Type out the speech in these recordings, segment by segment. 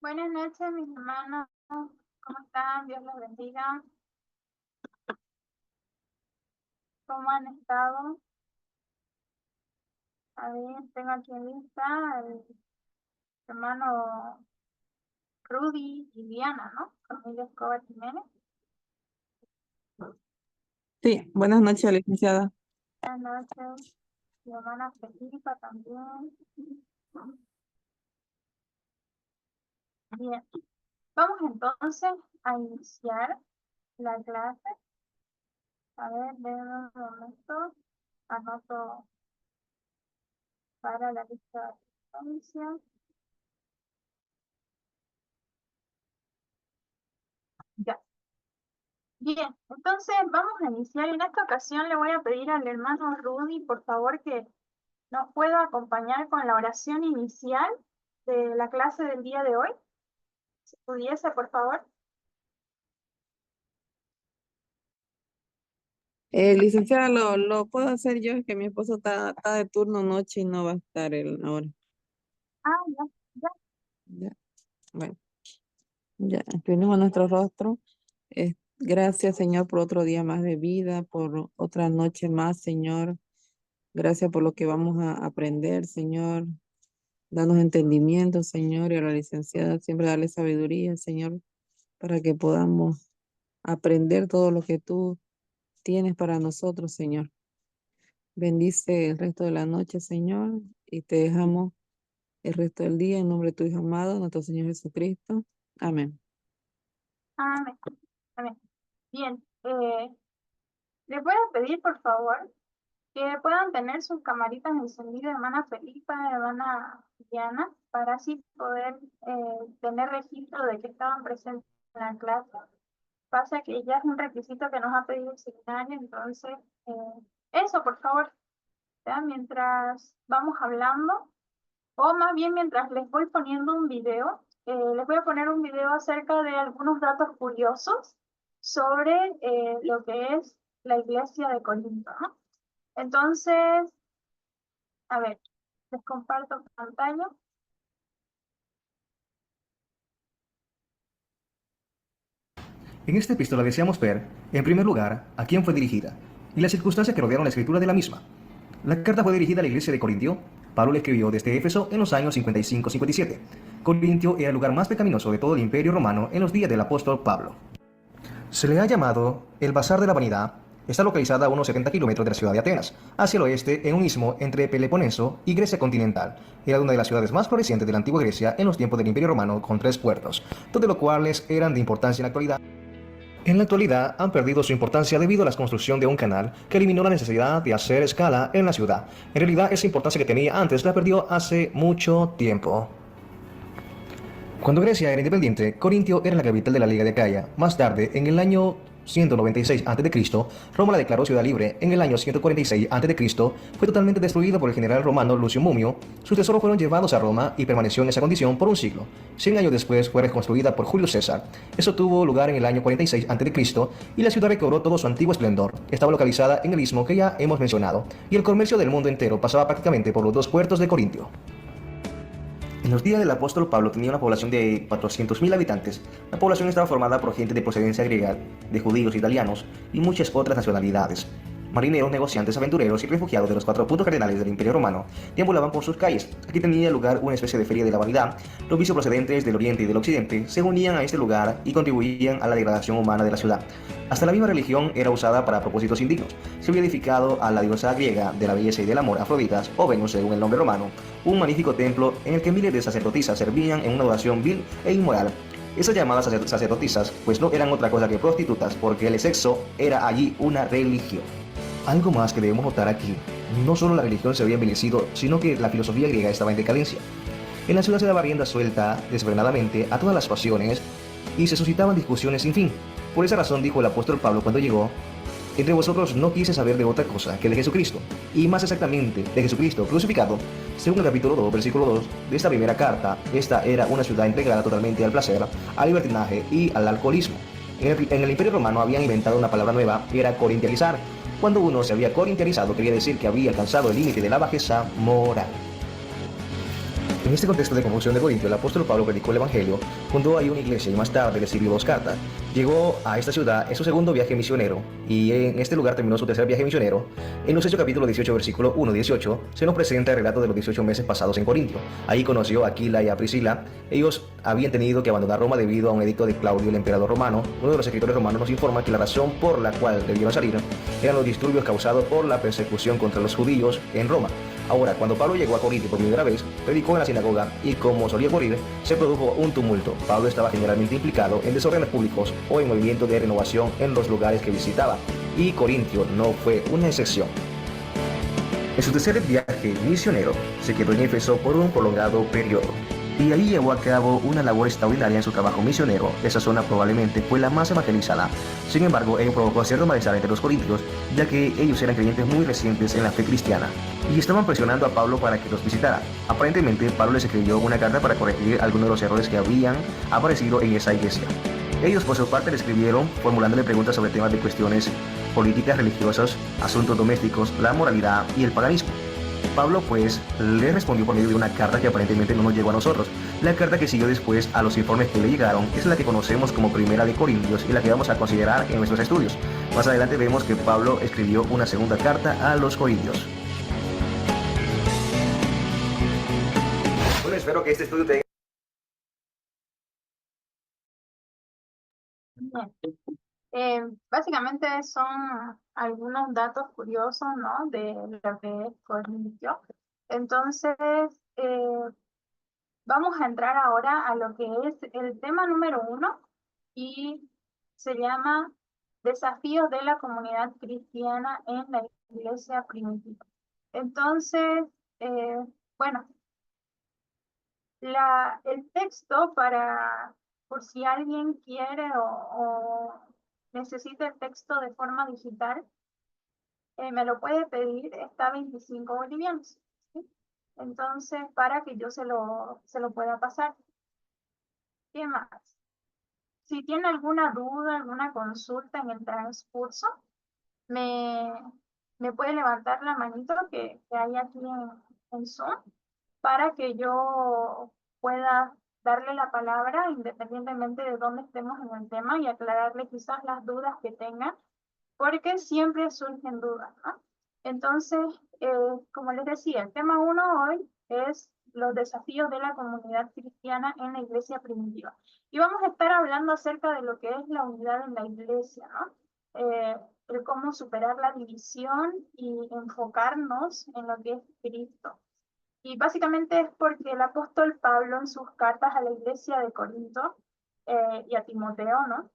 Buenas noches, mis hermanos. ¿Cómo están? Dios los bendiga. ¿Cómo han estado? A ver, tengo aquí en lista el hermano Rudy y Diana, ¿no? Familia Escobar Jiménez. Sí, buenas noches, licenciada. Buenas noches. Mi hermana Felipa también. Bien. Vamos entonces a iniciar la clase. A ver, denme un momento. Anoto para la lista de asistencia. Ya. Bien, entonces vamos a iniciar. En esta ocasión le voy a pedir al hermano Rudy, por favor, que nos pueda acompañar con la oración inicial de la clase del día de hoy. Si pudiese, por favor. Licenciada, lo puedo hacer yo, es que mi esposo está de turno noche y no va a estar él ahora. Ah, ya, ya. Ya, bueno, ya, inclinemos nuestro rostro. Gracias, Señor, por otro día más de vida, por otra noche más, Señor. Gracias por lo que vamos a aprender, Señor. Danos entendimiento, Señor, y a la licenciada siempre darle sabiduría, Señor, para que podamos aprender todo lo que tú tienes para nosotros, Señor. Bendice el resto de la noche, Señor, y te dejamos el resto del día en nombre de tu Hijo amado, nuestro Señor Jesucristo. Amén. Amén. Amén. Bien, les voy a pedir, por favor, que puedan tener sus camaritas encendidas, hermana Felipa, hermana Diana, para así poder tener registro de que estaban presentes en la clase. Pasa que ya es un requisito que nos ha pedido el seminario, entonces, eso, por favor, ¿ya? Mientras vamos hablando, o más bien mientras les voy poniendo un video, les voy a poner un video acerca de algunos datos curiosos sobre lo que es la iglesia de Corinto, ¿no? Entonces, a ver, les comparto pantalla. En esta epístola deseamos ver, en primer lugar, a quién fue dirigida y las circunstancias que rodearon la escritura de la misma. La carta fue dirigida a la iglesia de Corintio. Pablo la escribió desde Éfeso en los años 55-57. Corintio era el lugar más pecaminoso de todo el imperio romano en los días del apóstol Pablo. Se le ha llamado el Bazar de la Vanidad. Está localizada a unos 70 kilómetros de la ciudad de Atenas, hacia el oeste, en un istmo entre Peloponeso y Grecia continental. Era una de las ciudades más florecientes de la antigua Grecia en los tiempos del Imperio Romano, con 3 puertos, dos de los cuales eran de importancia en la actualidad. En la actualidad han perdido su importancia debido a la construcción de un canal que eliminó la necesidad de hacer escala en la ciudad. En realidad, esa importancia que tenía antes la perdió hace mucho tiempo. Cuando Grecia era independiente, Corintio era la capital de la Liga de Acaya. Más tarde, en el año 196 a.C., Roma la declaró ciudad libre. En el año 146 a.C., fue totalmente destruida por el general romano Lucio Mumio. Sus tesoros fueron llevados a Roma y permaneció en esa condición por un siglo. 100 años después fue reconstruida por Julio César. Eso tuvo lugar en el año 46 a.C. y la ciudad recobró todo su antiguo esplendor. Estaba localizada en el istmo que ya hemos mencionado, y el comercio del mundo entero pasaba prácticamente por los 2 puertos de Corintio. En los días del apóstol Pablo tenía una población de 400.000 habitantes. La población estaba formada por gente de procedencia griega, de judíos, italianos y muchas otras nacionalidades. Marineros, negociantes, aventureros y refugiados de los 4 puntos cardinales del Imperio Romano deambulaban por sus calles. Aquí tenía lugar una especie de feria de la vanidad. Los vicios procedentes del oriente y del occidente se unían a este lugar y contribuían a la degradación humana de la ciudad. Hasta la misma religión era usada para propósitos indignos. Se había edificado a la diosa griega de la belleza y del amor, Afroditas, o Venus según el nombre romano, un magnífico templo en el que miles de sacerdotisas servían en una adoración vil e inmoral. Esas llamadas sacerdotisas pues no eran otra cosa que prostitutas, porque el sexo era allí una religión. Algo más que debemos notar aquí, no solo la religión se había envilecido, sino que la filosofía griega estaba en decadencia. En la ciudad se daba rienda suelta, desfrenadamente, a todas las pasiones, y se suscitaban discusiones sin fin. Por esa razón dijo el apóstol Pablo cuando llegó: entre vosotros no quise saber de otra cosa que de Jesucristo, y más exactamente de Jesucristo crucificado. Según el capítulo 2, versículo 2 de esta primera carta, esta era una ciudad entregada totalmente al placer, al libertinaje y al alcoholismo. En el Imperio Romano habían inventado una palabra nueva, que era corintializar. Cuando uno se había corintializado, quería decir que había alcanzado el límite de la bajeza moral. En este contexto de confusión de Corintio, el apóstol Pablo predicó el Evangelio, fundó ahí una iglesia y más tarde le escribió 2 cartas. Llegó a esta ciudad en su segundo viaje misionero y en este lugar terminó su tercer viaje misionero. En los Hechos capítulo 18, versículo 1-18, se nos presenta el relato de los 18 meses pasados en Corintio. Ahí conoció a Aquila y a Priscila. Ellos habían tenido que abandonar Roma debido a un edicto de Claudio, el emperador romano. Uno de los escritores romanos nos informa que la razón por la cual debieron salir eran los disturbios causados por la persecución contra los judíos en Roma. Ahora, cuando Pablo llegó a Corinto por primera vez, predicó en la sinagoga y, como solía ocurrir, se produjo un tumulto. Pablo estaba generalmente implicado en desórdenes públicos o en movimientos de renovación en los lugares que visitaba, y Corintio no fue una excepción. En su tercer viaje misionero, se quedó en Éfeso por un prolongado periodo, y allí llevó a cabo una labor extraordinaria en su trabajo misionero. Esa zona probablemente fue la más evangelizada. Sin embargo, ello provocó cierto malestar entre los corintios, ya que ellos eran creyentes muy recientes en la fe cristiana, y estaban presionando a Pablo para que los visitara. Aparentemente, Pablo les escribió una carta para corregir algunos de los errores que habían aparecido en esa iglesia. Ellos, por su parte, le escribieron formulándole preguntas sobre temas de cuestiones políticas, religiosas, asuntos domésticos, la moralidad y el paganismo. Pablo pues le respondió por medio de una carta que aparentemente no nos llegó a nosotros. La carta que siguió después a los informes que le llegaron es la que conocemos como Primera de Corintios y la que vamos a considerar en nuestros estudios. Más adelante vemos que Pablo escribió una segunda carta a los Corintios. Bueno, espero que este estudio te... Bien. Básicamente son algunos datos curiosos, ¿no? De lo que es Corintio. Entonces, vamos a entrar ahora a lo que es el tema número 1 y se llama Desafíos de la comunidad cristiana en la iglesia primitiva. Entonces, bueno, el texto por si alguien quiere o necesita el texto de forma digital, me lo puede pedir, está 25 bolivianos, ¿sí? Entonces, para que yo se lo pueda pasar. ¿Qué más? Si tiene alguna duda, alguna consulta en el transcurso, me, me puede levantar la manito que hay aquí en Zoom para que yo pueda darle la palabra independientemente de dónde estemos en el tema y aclararle quizás las dudas que tenga, porque siempre surgen dudas, ¿no? Entonces, como les decía, el tema 1 hoy es los desafíos de la comunidad cristiana en la iglesia primitiva. Y vamos a estar hablando acerca de lo que es la unidad en la iglesia, ¿no? El cómo superar la división y enfocarnos en lo que es Cristo. Y básicamente es porque el apóstol Pablo en sus cartas a la iglesia de Corinto y a Timoteo, ¿no?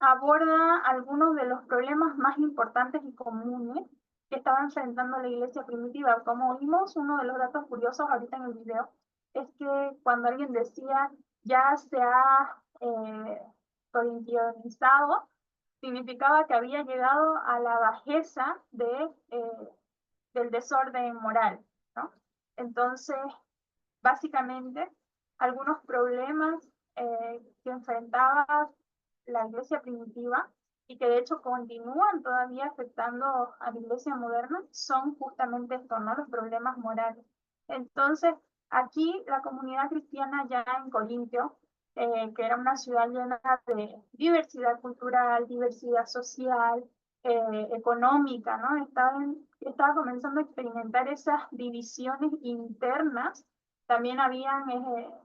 Aborda algunos de los problemas más importantes y comunes que estaba enfrentando la iglesia primitiva. Como vimos, uno de los datos curiosos ahorita en el video es que cuando alguien decía ya se ha corintianizado, significaba que había llegado a la bajeza del desorden moral, ¿no? Entonces, básicamente, algunos problemas que enfrentaba la iglesia primitiva y que de hecho continúan todavía afectando a la iglesia moderna son justamente estos, ¿no? Los problemas morales. Entonces, aquí la comunidad cristiana ya en Corintio, que era una ciudad llena de diversidad cultural, diversidad social, económica, ¿no? Estaba comenzando a experimentar esas divisiones internas. También habían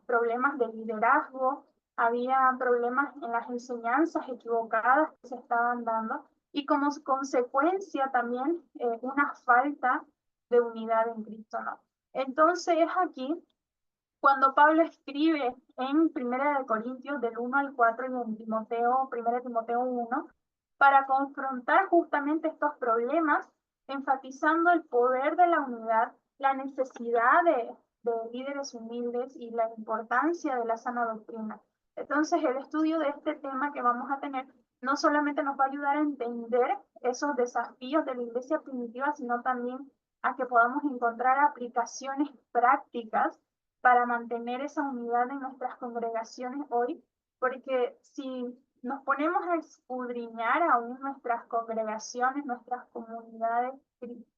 problemas de liderazgo, había problemas en las enseñanzas equivocadas que se estaban dando y como consecuencia también una falta de unidad en Cristo, ¿no? Entonces es aquí cuando Pablo escribe en 1 del 1 al 4 y en Timoteo, 1 Timoteo 1, para confrontar justamente estos problemas, enfatizando el poder de la unidad, la necesidad de líderes humildes y la importancia de la sana doctrina. Entonces, el estudio de este tema que vamos a tener no solamente nos va a ayudar a entender esos desafíos de la iglesia primitiva, sino también a que podamos encontrar aplicaciones prácticas para mantener esa unidad en nuestras congregaciones hoy, porque si nos ponemos a escudriñar aún nuestras congregaciones, nuestras comunidades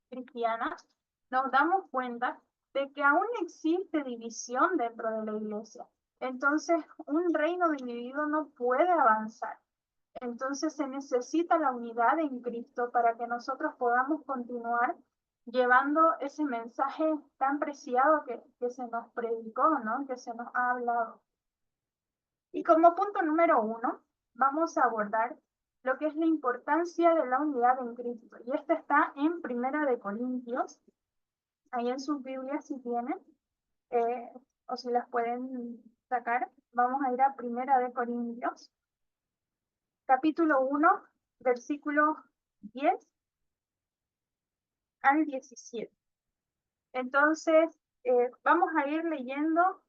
cristianas, nos damos cuenta de que aún existe división dentro de la iglesia. Entonces, un reino dividido no puede avanzar. Entonces, se necesita la unidad en Cristo para que nosotros podamos continuar llevando ese mensaje tan preciado que se nos predicó, ¿no? Que se nos ha hablado. Y como punto número 1, vamos a abordar lo que es la importancia de la unidad en Cristo. Y esto está en Primera de Corintios, ahí en sus Biblias si tienen, o si las pueden sacar. Vamos a ir a Primera de Corintios, capítulo 1, versículo 10 al 17. Entonces, vamos a ir leyendo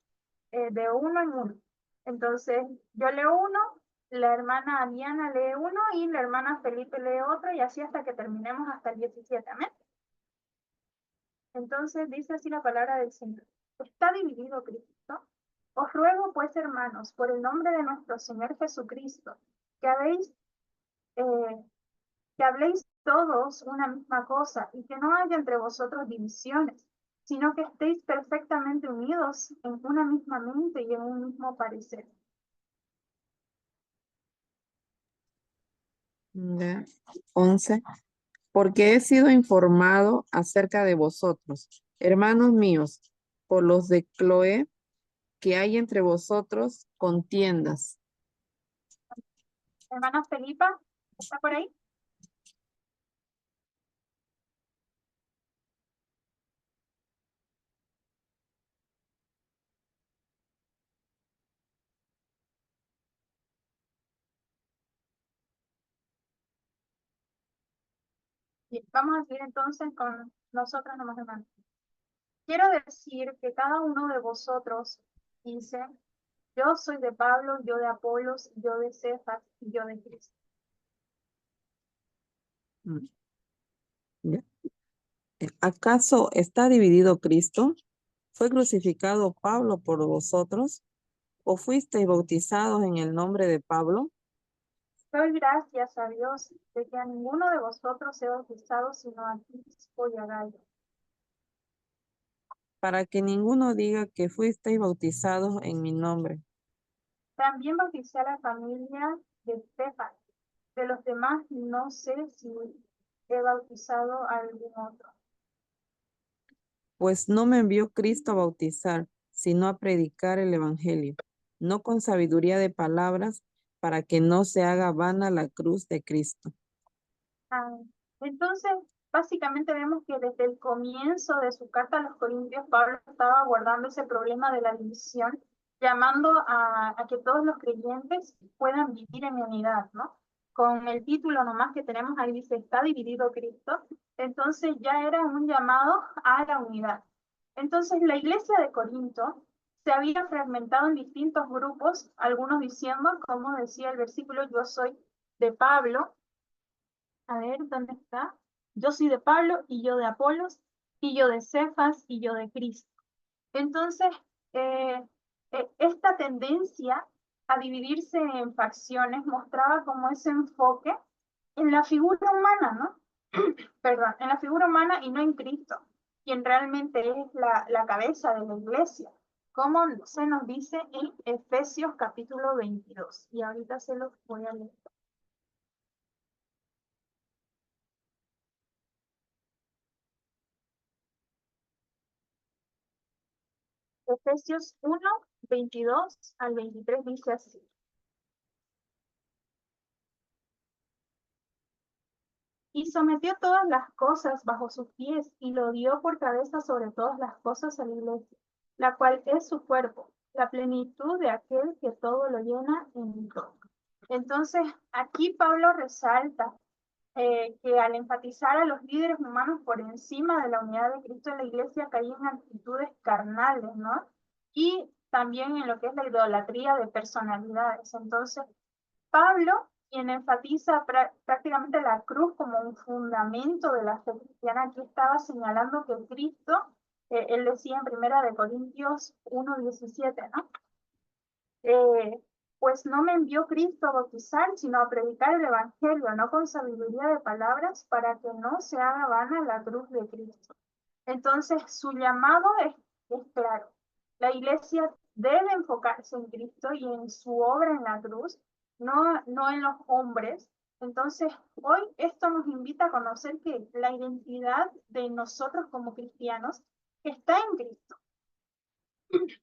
de uno en uno. Entonces, yo leo uno, la hermana Diana lee uno y la hermana Felipe lee otro, y así hasta que terminemos hasta el 17. Amén. Entonces, dice así la palabra del Señor. ¿Está dividido Cristo? Os ruego, pues, hermanos, por el nombre de nuestro Señor Jesucristo, que habléis todos una misma cosa y que no haya entre vosotros divisiones, sino que estéis perfectamente unidos en una misma mente y en un mismo parecer. Ya. 11. Porque he sido informado acerca de vosotros, hermanos míos, por los de Cloé, que hay entre vosotros contiendas. Hermana Felipa, ¿está por ahí? Bien, vamos a seguir entonces con nosotros nomás, hermanos. Quiero decir que cada uno de vosotros dice, yo soy de Pablo, yo de Apolos, yo de Cefas y yo de Cristo. Mm, ya. ¿Acaso está dividido Cristo? ¿Fue crucificado Pablo por vosotros? ¿O fuisteis bautizados en el nombre de Pablo? Doy gracias a Dios de que a ninguno de vosotros he bautizado sino a Crispo y a Gallo. Para que ninguno diga que fuisteis bautizados en mi nombre. También bauticé a la familia de Cefas. De los demás no sé si he bautizado a algún otro. Pues no me envió Cristo a bautizar, sino a predicar el evangelio, no con sabiduría de palabras, para que no se haga vana la cruz de Cristo. Ah, entonces, básicamente vemos que desde el comienzo de su carta a los Corintios, Pablo estaba abordando ese problema de la división, llamando a que todos los creyentes puedan vivir en unidad, ¿no? Con el título nomás que tenemos ahí dice, está dividido Cristo, entonces ya era un llamado a la unidad. Entonces, la iglesia de Corinto se había fragmentado en distintos grupos, algunos diciendo, como decía el versículo, yo soy de Pablo. A ver, ¿dónde está? Yo soy de Pablo y yo de Apolos y yo de Cefas y yo de Cristo. Entonces, esta tendencia a dividirse en facciones mostraba como ese enfoque en la figura humana, ¿no? Perdón, en la figura humana y no en Cristo, quien realmente es la cabeza de la iglesia, como se nos dice en Efesios capítulo 22. Y ahorita se los voy a leer. Efesios 1, 22 al 23 dice así. Y sometió todas las cosas bajo sus pies y lo dio por cabeza sobre todas las cosas a la iglesia, la cual es su cuerpo, la plenitud de aquel que todo lo llena en todo. Entonces, aquí Pablo resalta que al enfatizar a los líderes humanos por encima de la unidad de Cristo en la iglesia caían actitudes carnales, ¿no? Y también en lo que es la idolatría de personalidades. Entonces, Pablo, quien enfatiza prácticamente la cruz como un fundamento de la fe cristiana, aquí estaba señalando que Cristo, él decía en Primera de Corintios 1:17, ¿no? Pues no me envió Cristo a bautizar, sino a predicar el evangelio, no con sabiduría de palabras, para que no se haga vana la cruz de Cristo. Entonces, su llamado es claro. La iglesia debe enfocarse en Cristo y en su obra en la cruz, no en los hombres. Entonces, hoy esto nos invita a conocer que la identidad de nosotros como cristianos está en Cristo.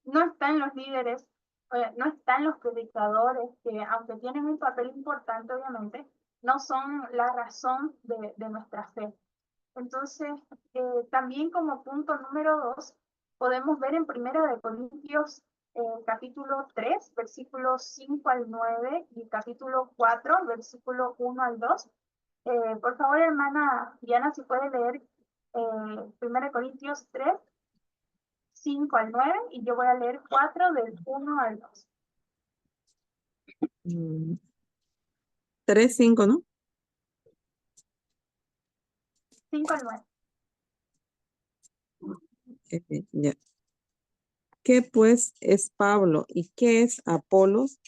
No está en los líderes, no está en los predicadores, que aunque tienen un papel importante, obviamente, no son la razón de nuestra fe. Entonces, también como punto número 2, podemos ver en Primera de Corintios capítulo 3, versículos 5 al 9 y capítulo 4, versículo 1 al 2. Por favor, hermana Diana, si puede leer Primera de Corintios 3, 5 al 9 y yo voy a leer 4 del 1 al 2. 3, 5, ¿no? 5 al 9. Ya. ¿Qué pues es Pablo y qué es Apolos?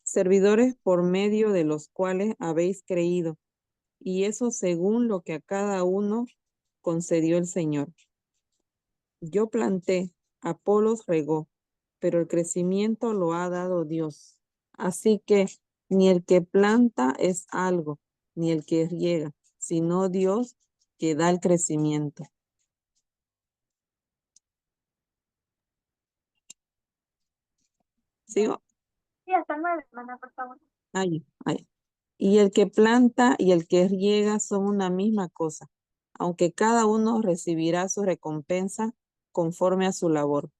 Servidores por medio de los cuales habéis creído, y eso según lo que a cada uno concedió el Señor. Yo planté, Apolos regó, pero el crecimiento lo ha dado Dios. Así que ni el que planta es algo, ni el que riega, sino Dios que da el crecimiento. ¿Sigo? Sí, hasta el 9, hermana, por favor. Ahí. Y el que planta y el que riega son una misma cosa, aunque cada uno recibirá su recompensa conforme a su labor,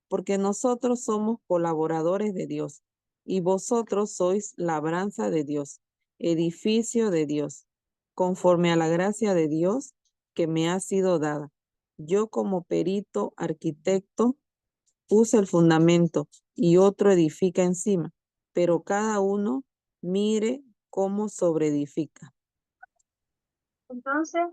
porque nosotros somos colaboradores de Dios, y vosotros sois labranza de Dios, edificio de Dios, conforme a la gracia de Dios que me ha sido dada. Yo como perito arquitecto puse el fundamento y otro edifica encima, pero cada uno mire cómo sobreedifica. Entonces,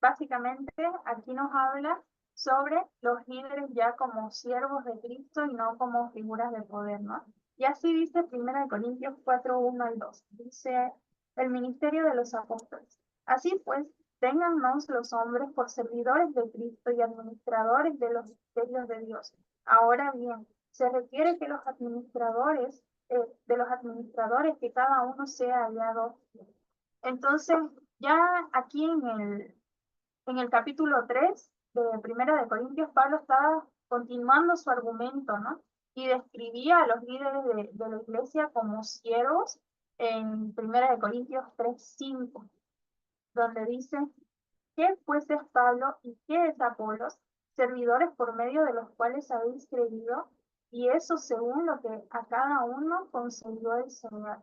básicamente aquí nos habla sobre los líderes ya como siervos de Cristo y no como figuras de poder, ¿no? Y así dice 1 Corintios 4, 1 al 2. Dice el ministerio de los apóstoles. Así pues, téngannos los hombres por servidores de Cristo y administradores de los misterios de Dios. Ahora bien, se requiere que de los administradores que cada uno sea hallado. Entonces, ya aquí en el capítulo 3 de Primera de Corintios, Pablo estaba continuando su argumento, ¿no? Y describía a los líderes de la iglesia como siervos en Primera de Corintios 3:5, donde dice, ¿qué pues es Pablo y qué es Apolos? Servidores por medio de los cuales habéis creído, y eso según lo que a cada uno concedió el Señor.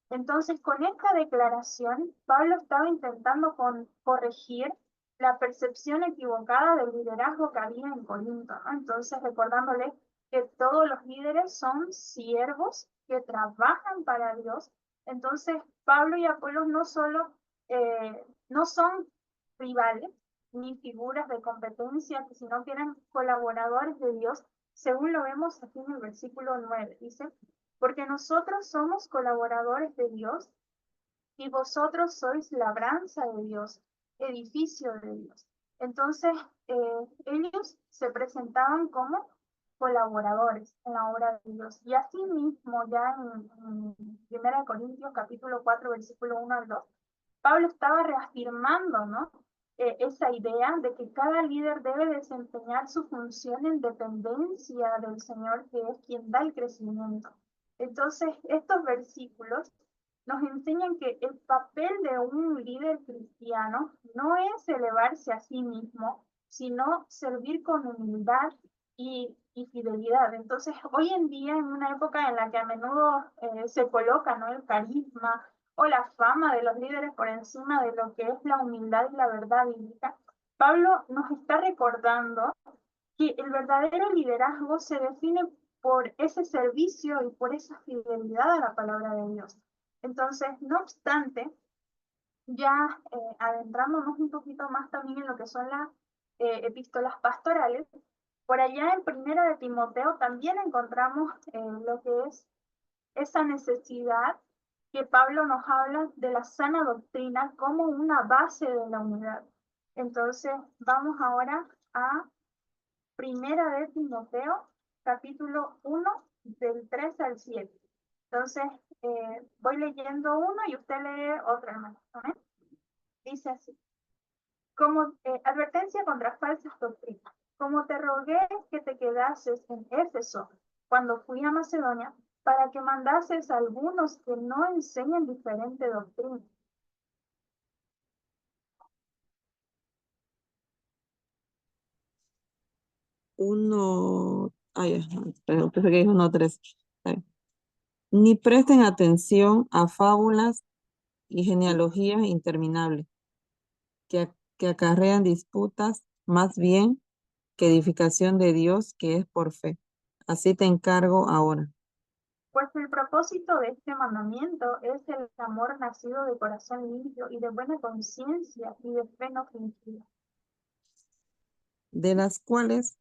Entonces, con esta declaración, Pablo estaba intentando corregir la percepción equivocada del liderazgo que había en Corinto, ¿no? Entonces, recordándole que todos los líderes son siervos que trabajan para Dios. Entonces, Pablo y Apolos no son rivales ni figuras de competencia, sino que eran colaboradores de Dios, según lo vemos aquí en el versículo 9. Dice, porque nosotros somos colaboradores de Dios y vosotros sois labranza de Dios, edificio de Dios. Entonces, ellos se presentaban como colaboradores en la obra de Dios. Y así mismo, ya en 1 Corintios capítulo 4, versículo 1 al 2, Pablo estaba reafirmando, ¿no? Esa idea de que cada líder debe desempeñar su función en dependencia del Señor, que es quien da el crecimiento. Entonces, estos versículos nos enseñan que el papel de un líder cristiano no es elevarse a sí mismo, sino servir con humildad y fidelidad. Entonces, hoy en día, en una época en la que a menudo se coloca, ¿no?, el carisma o la fama de los líderes por encima de lo que es la humildad y la verdad bíblica, Pablo nos está recordando que el verdadero liderazgo se define por ese servicio y por esa fidelidad a la palabra de Dios. Entonces, no obstante, ya adentrándonos un poquito más también en lo que son las epístolas pastorales, por allá en Primera de Timoteo también encontramos lo que es esa necesidad que Pablo nos habla de la sana doctrina como una base de la unidad. Entonces, vamos ahora a Primera de Timoteo, capítulo 1, del 3 al 7. Entonces, voy leyendo uno y usted lee otro, hermano. ¿Eh? Dice así. Como advertencia contra falsas doctrinas. Como te rogué que te quedases en Éfeso cuando fui a Macedonia, para que mandases a algunos que no enseñen diferente doctrina. Pensé que dijo 1:3. Ni presten atención a fábulas y genealogías interminables que acarrean disputas, más bien que edificación de Dios que es por fe. Así te encargo ahora. Pues el propósito de este mandamiento es el amor nacido de corazón limpio y de buena conciencia y de fe no fingida. De las cuales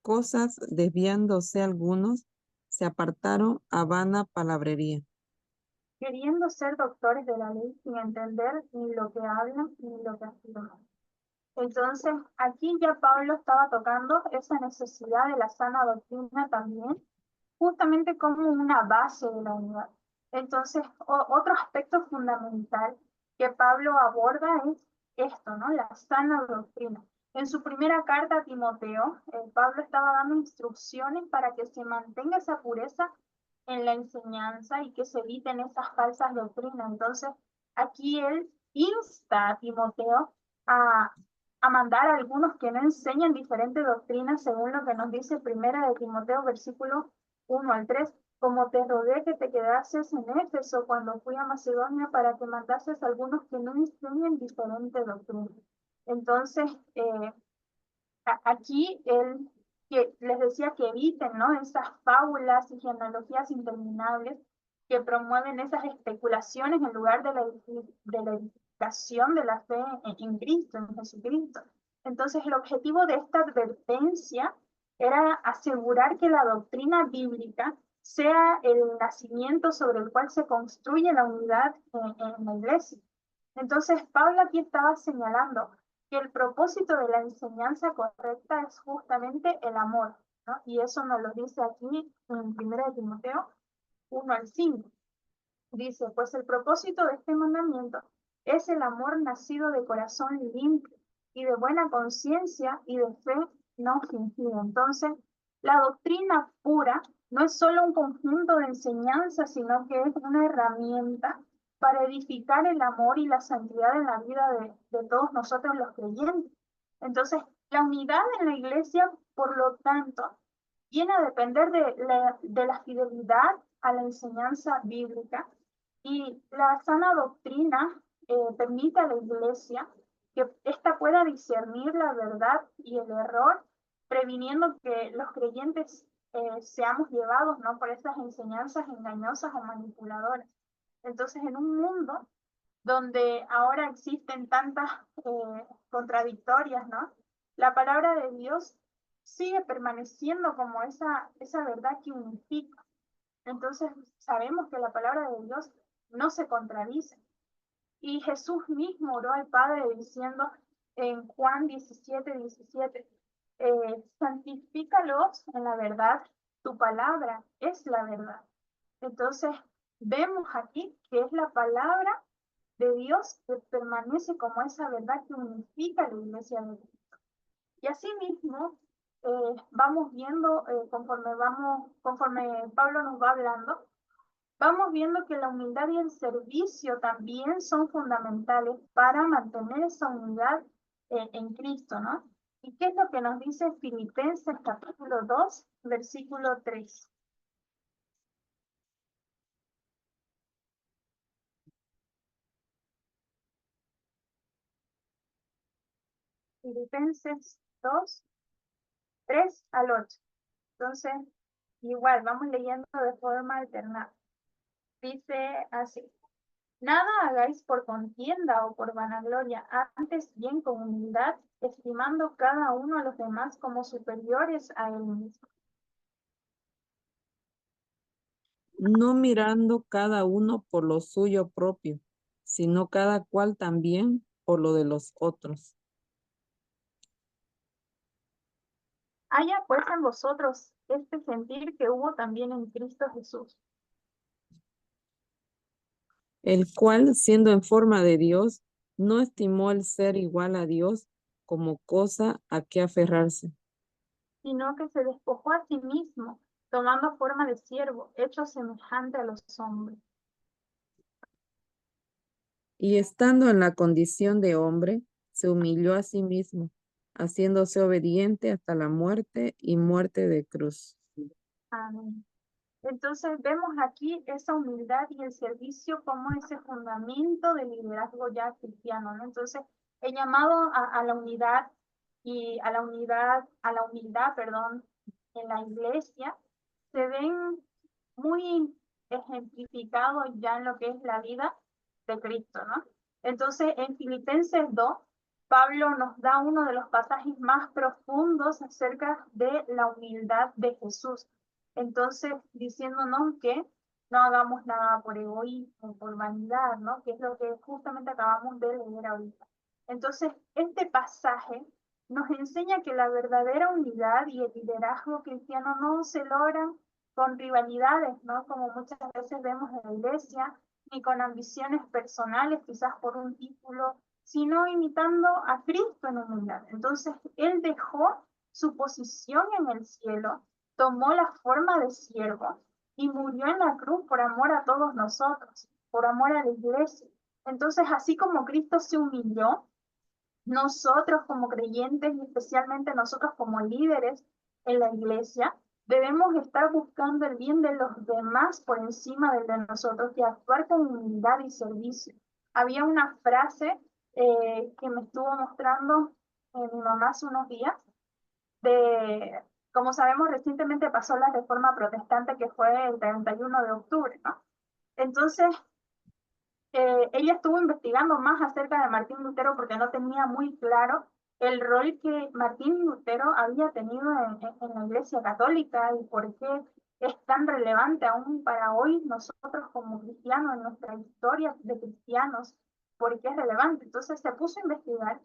cosas, desviándose algunos, se apartaron a vana palabrería, Queriendo ser doctores de la ley sin entender ni lo que hablan ni lo que afirman. Entonces, aquí ya Pablo estaba tocando esa necesidad de la sana doctrina también, justamente como una base de la unidad. Entonces, otro aspecto fundamental que Pablo aborda es esto, ¿no? La sana doctrina. En su primera carta a Timoteo, Pablo estaba dando instrucciones para que se mantenga esa pureza en la enseñanza y que se eviten esas falsas doctrinas. Entonces, aquí él insta a Timoteo a, a mandar a algunos que no enseñan diferentes doctrinas, según lo que nos dice primera de Timoteo, versículo 1 al 3, como te rogué que te quedases en Éfeso cuando fui a Macedonia para que mandases a algunos que no enseñen diferente doctrina. Entonces, aquí él que les decía que eviten, ¿no? Esas fábulas y genealogías interminables que promueven esas especulaciones en lugar de la edificación de la fe en Cristo, en Jesucristo. Entonces, el objetivo de esta advertencia era asegurar que la doctrina bíblica sea el nacimiento sobre el cual se construye la unidad en la iglesia. Entonces, Pablo aquí estaba señalando que el propósito de la enseñanza correcta es justamente el amor, ¿no? Y eso nos lo dice aquí en 1 Timoteo 1 al 5. Dice, pues el propósito de este mandamiento es el amor nacido de corazón limpio y de buena conciencia y de fe no fingida. Entonces, la doctrina pura no es solo un conjunto de enseñanzas, sino que es una herramienta para edificar el amor y la santidad en la vida de todos nosotros los creyentes. Entonces, la unidad en la iglesia, por lo tanto, viene a depender de la fidelidad a la enseñanza bíblica y la sana doctrina permite a la iglesia que ésta pueda discernir la verdad y el error, previniendo que los creyentes seamos llevados, ¿no? por esas enseñanzas engañosas o manipuladoras. Entonces, en un mundo donde ahora existen tantas contradictorias, ¿no? La palabra de Dios sigue permaneciendo como esa verdad que unifica. Entonces sabemos que la palabra de Dios no se contradice. Y Jesús mismo oró al Padre diciendo en Juan 17:17, santifícalos en la verdad, tu palabra es la verdad. Entonces vemos aquí que es la palabra de Dios que permanece como esa verdad que unifica a la iglesia de Cristo. Y así mismo vamos viendo, conforme Pablo nos va hablando, vamos viendo que la humildad y el servicio también son fundamentales para mantener esa unidad en Cristo, ¿no? ¿Y qué es lo que nos dice Filipenses capítulo 2, versículo 3? Filipenses 2, 3 al 8. Entonces, igual, vamos leyendo de forma alternada. Dice así, nada hagáis por contienda o por vanagloria, antes bien con humildad, estimando cada uno a los demás como superiores a él mismo. no mirando cada uno por lo suyo propio, sino cada cual también por lo de los otros. Haya pues en vosotros este sentir que hubo también en Cristo Jesús, el cual, siendo en forma de Dios, no estimó el ser igual a Dios como cosa a que aferrarse, sino que se despojó a sí mismo, tomando forma de siervo, hecho semejante a los hombres. y estando en la condición de hombre, se humilló a sí mismo, haciéndose obediente hasta la muerte y muerte de cruz. Amén. Entonces vemos aquí esa humildad y el servicio como ese fundamento del liderazgo ya cristiano, ¿no? Entonces, el llamado a la unidad y a la humildad, perdón, en la iglesia se ven muy ejemplificados ya en lo que es la vida de Cristo, ¿no? Entonces, en Filipenses 2, Pablo nos da uno de los pasajes más profundos acerca de la humildad de Jesús. Entonces, diciéndonos que no hagamos nada por egoísmo, por vanidad, ¿no? Que es lo que justamente acabamos de leer ahorita. Entonces, este pasaje nos enseña que la verdadera unidad y el liderazgo cristiano no se logran con rivalidades, ¿no? Como muchas veces vemos en la iglesia, ni con ambiciones personales, quizás por un título, sino imitando a Cristo en humildad. Entonces, Él dejó su posición en el cielo, tomó la forma de siervo y murió en la cruz por amor a todos nosotros, por amor a la iglesia. Entonces, así como Cristo se humilló, nosotros como creyentes y especialmente nosotros como líderes en la iglesia, debemos estar buscando el bien de los demás por encima del de nosotros y actuar con humildad y servicio. Había una frase que me estuvo mostrando mi mamá hace unos días, de, como sabemos, recientemente pasó la reforma protestante que fue el 31 de octubre, ¿no? Entonces, ella estuvo investigando más acerca de Martín Lutero porque no tenía muy claro el rol que Martín Lutero había tenido en la Iglesia Católica y por qué es tan relevante aún para hoy nosotros como cristianos, en nuestra historia de cristianos, por qué es relevante. Entonces se puso a investigar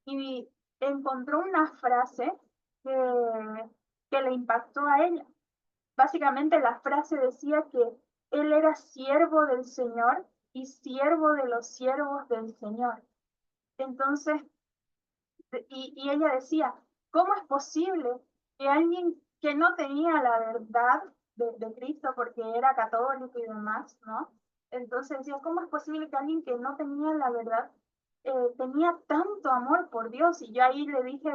y encontró una frase que le impactó a ella. Básicamente la frase decía que él era siervo del Señor y siervo de los siervos del Señor. Entonces, y ella decía, ¿cómo es posible que alguien que no tenía la verdad de Cristo porque era católico y demás, ¿no? Entonces decía, ¿cómo es posible que alguien que no tenía la verdad tenía tanto amor por Dios? Y yo ahí le dije,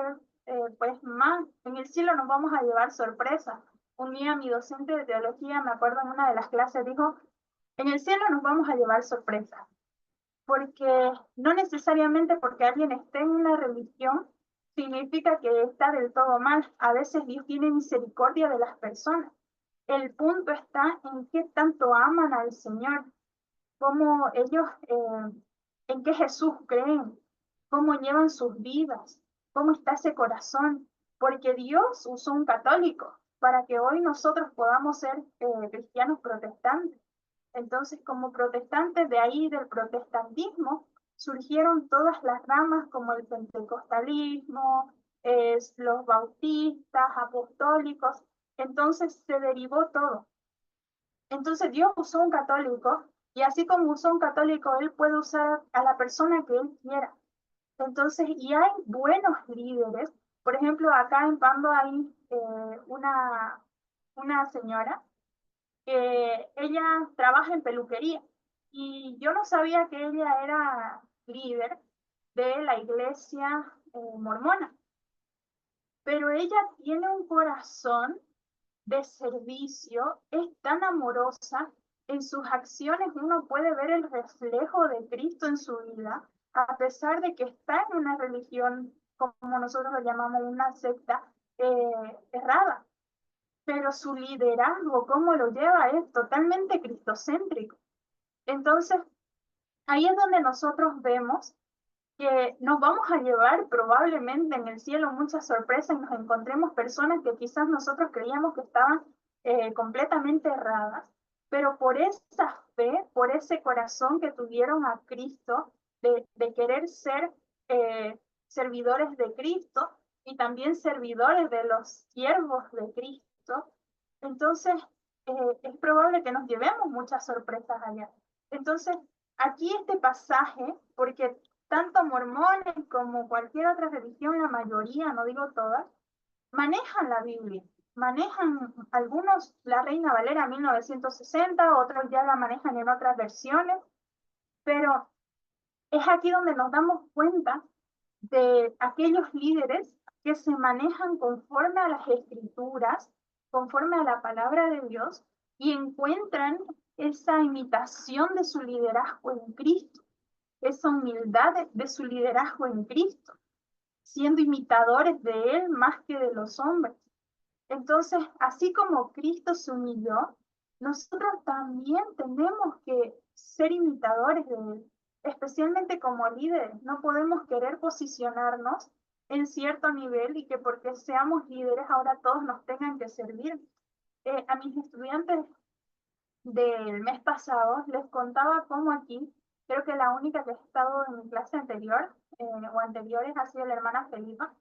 pues más, en el cielo nos vamos a llevar sorpresa. Un día mi docente de teología, me acuerdo en una de las clases, dijo, en el cielo nos vamos a llevar sorpresa, porque no necesariamente porque alguien esté en una religión significa que está del todo mal. A veces Dios tiene misericordia de las personas. El punto está en qué tanto aman al Señor, cómo ellos, en qué Jesús creen, cómo llevan sus vidas, cómo está ese corazón, porque Dios usó un católico para que hoy nosotros podamos ser cristianos protestantes. Entonces, como protestantes, de ahí del protestantismo surgieron todas las ramas como el pentecostalismo, los bautistas, apostólicos. Entonces se derivó todo. Entonces Dios usó un católico y así como usó un católico, Él puede usar a la persona que Él quiera. Entonces, y hay buenos líderes. Por ejemplo, acá en Pando hay una señora que ella trabaja en peluquería y yo no sabía que ella era líder de la iglesia mormona, pero ella tiene un corazón de servicio, es tan amorosa, en sus acciones uno puede ver el reflejo de Cristo en su vida, a pesar de que está en una religión, como nosotros lo llamamos, una secta errada, pero su liderazgo, cómo lo lleva, es totalmente cristocéntrico. Entonces, ahí es donde nosotros vemos que nos vamos a llevar probablemente en el cielo muchas sorpresas y nos encontremos personas que quizás nosotros creíamos que estaban completamente erradas, pero por esa fe, por ese corazón que tuvieron a Cristo, de querer ser servidores de Cristo, y también servidores de los siervos de Cristo, entonces es probable que nos llevemos muchas sorpresas allá. Entonces, aquí este pasaje, porque tanto mormones como cualquier otra religión, la mayoría, no digo todas, manejan la Biblia, manejan algunos la Reina Valera 1960, otros ya la manejan en otras versiones, pero es aquí donde nos damos cuenta de aquellos líderes que se manejan conforme a las escrituras, conforme a la palabra de Dios, y encuentran esa imitación de su liderazgo en Cristo, esa humildad de su liderazgo en Cristo, siendo imitadores de Él más que de los hombres. Entonces, así como Cristo se humilló, nosotros también tenemos que ser imitadores de Él, especialmente como líderes. No podemos querer posicionarnos en cierto nivel y que porque seamos líderes ahora todos nos tengan que servir. A mis estudiantes del mes pasado les contaba cómo aquí, creo que la única que ha estado en mi clase anterior o anteriores ha sido la hermana Felipa,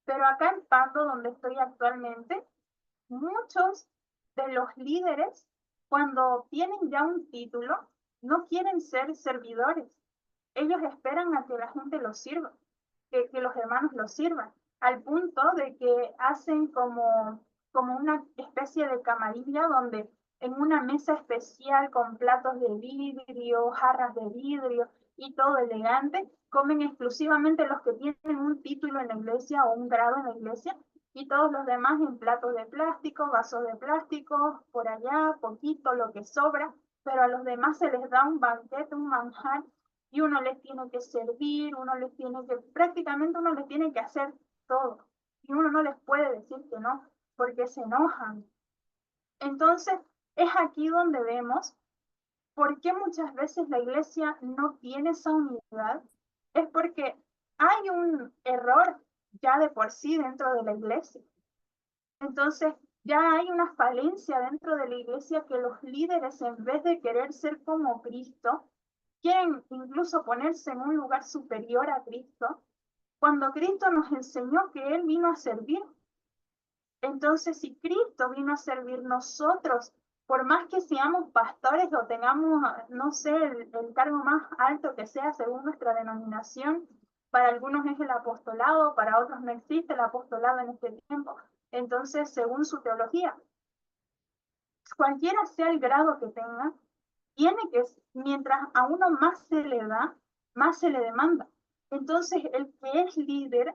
pero acá en Pando, donde estoy actualmente, muchos de los líderes, cuando tienen ya un título, no quieren ser servidores. Ellos esperan a que la gente los sirva, que los hermanos los sirvan, al punto de que hacen como una especie de camarilla donde en una mesa especial con platos de vidrio, jarras de vidrio y todo elegante, comen exclusivamente los que tienen un título en la iglesia o un grado en la iglesia, y todos los demás en platos de plástico, vasos de plástico, por allá, poquito, lo que sobra, pero a los demás se les da un banquete, un manjar, y uno les tiene que servir, prácticamente uno les tiene que hacer todo, y uno no les puede decir que no, porque se enojan. Entonces, es aquí donde vemos por qué muchas veces la iglesia no tiene esa unidad, es porque hay un error ya de por sí dentro de la iglesia. Entonces, ya hay una falencia dentro de la iglesia que los líderes, en vez de querer ser como Cristo, quieren incluso ponerse en un lugar superior a Cristo, cuando Cristo nos enseñó que Él vino a servir. Entonces, si Cristo vino a servir, nosotros, por más que seamos pastores o tengamos, no sé, el cargo más alto que sea según nuestra denominación, para algunos es el apostolado, para otros no existe el apostolado en este tiempo, entonces, según su teología, cualquiera sea el grado que tenga, tiene que, mientras a uno más se le da, más se le demanda. Entonces, el que es líder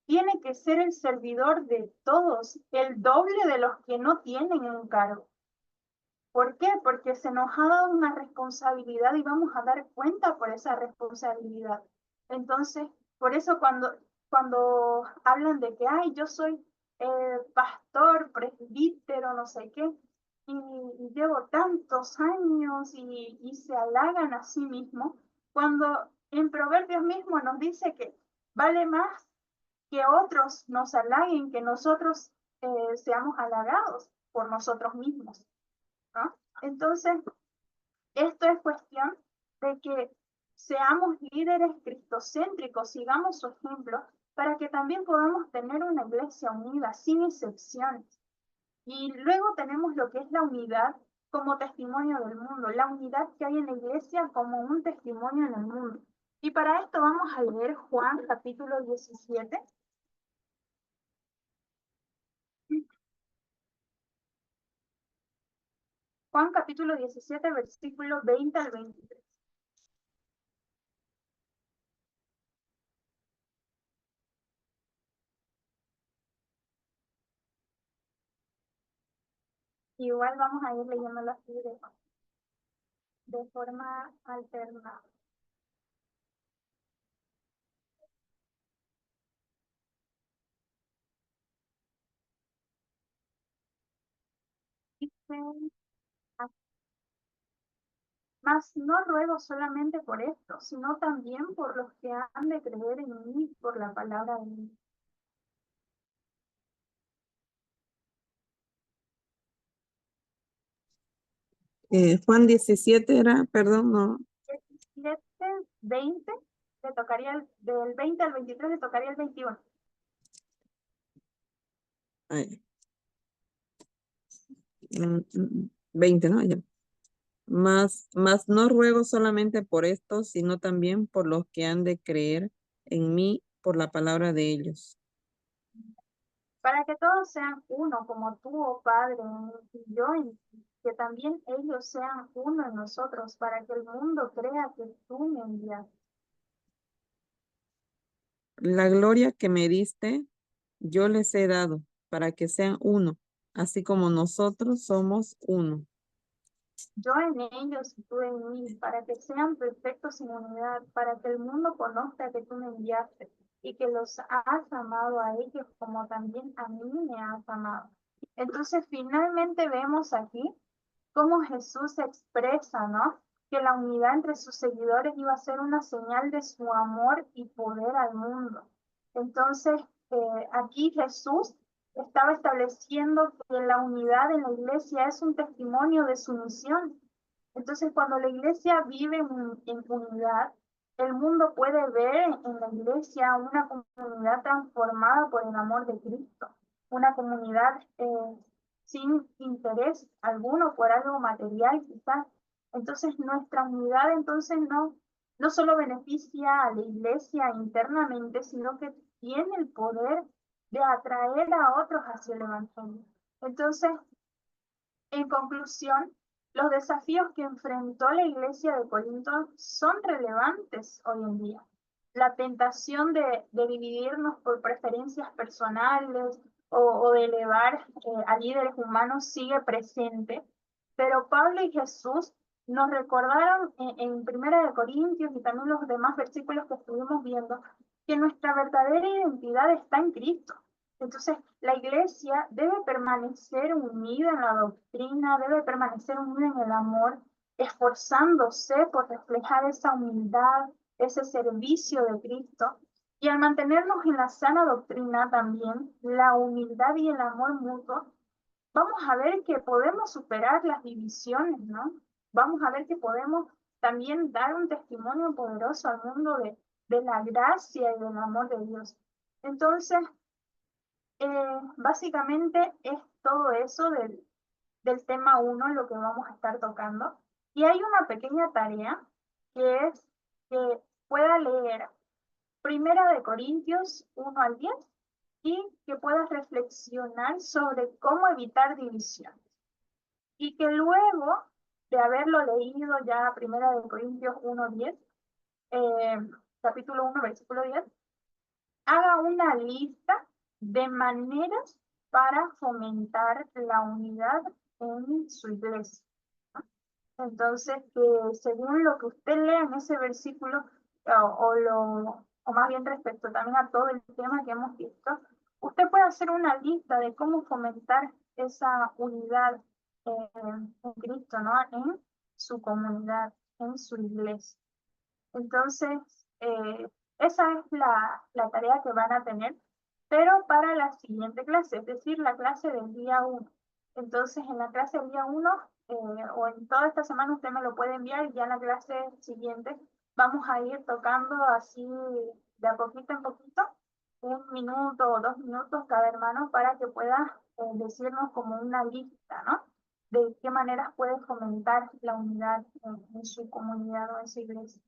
tiene que ser el servidor de todos, el doble de los que no tienen un cargo. ¿Por qué? Porque se nos ha dado una responsabilidad y vamos a dar cuenta por esa responsabilidad. Entonces, por eso cuando hablan de que, ay, yo soy pastor, presbítero, no sé qué, y llevo tantos años y se halagan a sí mismos, cuando en Proverbios mismo nos dice que vale más que otros nos halaguen, que nosotros seamos halagados por nosotros mismos, ¿no? Entonces, esto es cuestión de que seamos líderes cristocéntricos, sigamos su ejemplo, para que también podamos tener una iglesia unida, sin excepciones. Y luego tenemos lo que es la unidad como testimonio del mundo, la unidad que hay en la iglesia como un testimonio en el mundo. Y para esto vamos a leer Juan capítulo 17. Juan capítulo 17, versículo 20 al 23. Igual vamos a ir leyéndolo así de forma alternada. Dice, mas no ruego solamente por esto, sino también por los que han de creer en mí por la palabra de mí. Juan 17 era, perdón, no. 17, 20, le tocaría del 20 al 23 le tocaría el 21. Ay, 20, ¿no? Ya. Mas no ruego solamente por esto, sino también por los que han de creer en mí por la palabra de ellos. Para que todos sean uno, como tú, oh Padre, en mí y yo en ti, que también ellos sean uno en nosotros, para que el mundo crea que tú me enviaste. La gloria que me diste, yo les he dado, para que sean uno, así como nosotros somos uno. Yo en ellos y tú en mí, para que sean perfectos en unidad, para que el mundo conozca que tú me enviaste y que los has amado a ellos como también a mí me has amado. Entonces, finalmente vemos aquí cómo Jesús expresa, ¿no? Que la unidad entre sus seguidores iba a ser una señal de su amor y poder al mundo. Entonces, aquí Jesús estaba estableciendo que la unidad en la iglesia es un testimonio de su misión. Entonces, cuando la iglesia vive en unidad, el mundo puede ver en la iglesia una comunidad transformada por el amor de Cristo, una comunidad sin interés alguno por algo material quizás. Entonces nuestra unidad entonces no solo beneficia a la iglesia internamente, sino que tiene el poder de atraer a otros hacia el evangelio. Entonces, en conclusión, los desafíos que enfrentó la iglesia de Corinto son relevantes hoy en día. La tentación de dividirnos por preferencias personales o de elevar a líderes humanos sigue presente, pero Pablo y Jesús nos recordaron en Primera de Corintios y también los demás versículos que estuvimos viendo que nuestra verdadera identidad está en Cristo. Entonces, la iglesia debe permanecer unida en la doctrina, debe permanecer unida en el amor, esforzándose por reflejar esa humildad, ese servicio de Cristo. Y al mantenernos en la sana doctrina también, la humildad y el amor mutuo, vamos a ver que podemos superar las divisiones, ¿no? Vamos a ver que podemos también dar un testimonio poderoso al mundo de la gracia y del amor de Dios. Entonces, básicamente es todo eso del tema 1 lo que vamos a estar tocando. Y hay una pequeña tarea que es que pueda leer Primera de Corintios 1 al 10 y que puedas reflexionar sobre cómo evitar divisiones. Y que luego de haberlo leído ya Primera de Corintios 1, 10, capítulo 1, versículo 10, haga una lista de maneras para fomentar la unidad en su iglesia. Entonces, que según lo que usted lea en ese versículo, o más bien respecto también a todo el tema que hemos visto, usted puede hacer una lista de cómo fomentar esa unidad en Cristo, ¿no? En su comunidad, en su iglesia. Entonces, esa es la tarea que van a tener, pero para la siguiente clase, es decir, la clase del día 1. Entonces, en la clase del día 1, o en toda esta semana usted me lo puede enviar y ya en la clase siguiente vamos a ir tocando así de a poquito en poquito, 1 minuto o 2 minutos cada hermano para que pueda decirnos como una lista, ¿no? De qué maneras puede fomentar la unidad en su comunidad o en su iglesia.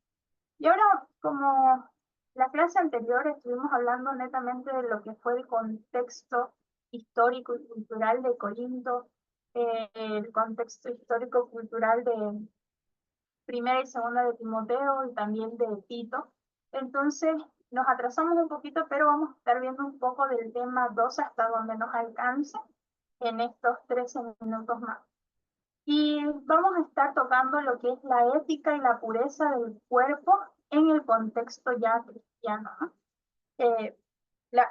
Y ahora, como la clase anterior estuvimos hablando netamente de lo que fue el contexto histórico y cultural de Corinto, el contexto histórico-cultural de Primera y Segunda de Timoteo y también de Tito. Entonces, nos atrasamos un poquito, pero vamos a estar viendo un poco del tema 2 hasta donde nos alcance en estos 13 minutos más. Y vamos a estar tocando lo que es la ética y la pureza del cuerpo en el contexto ya cristiano, ¿no?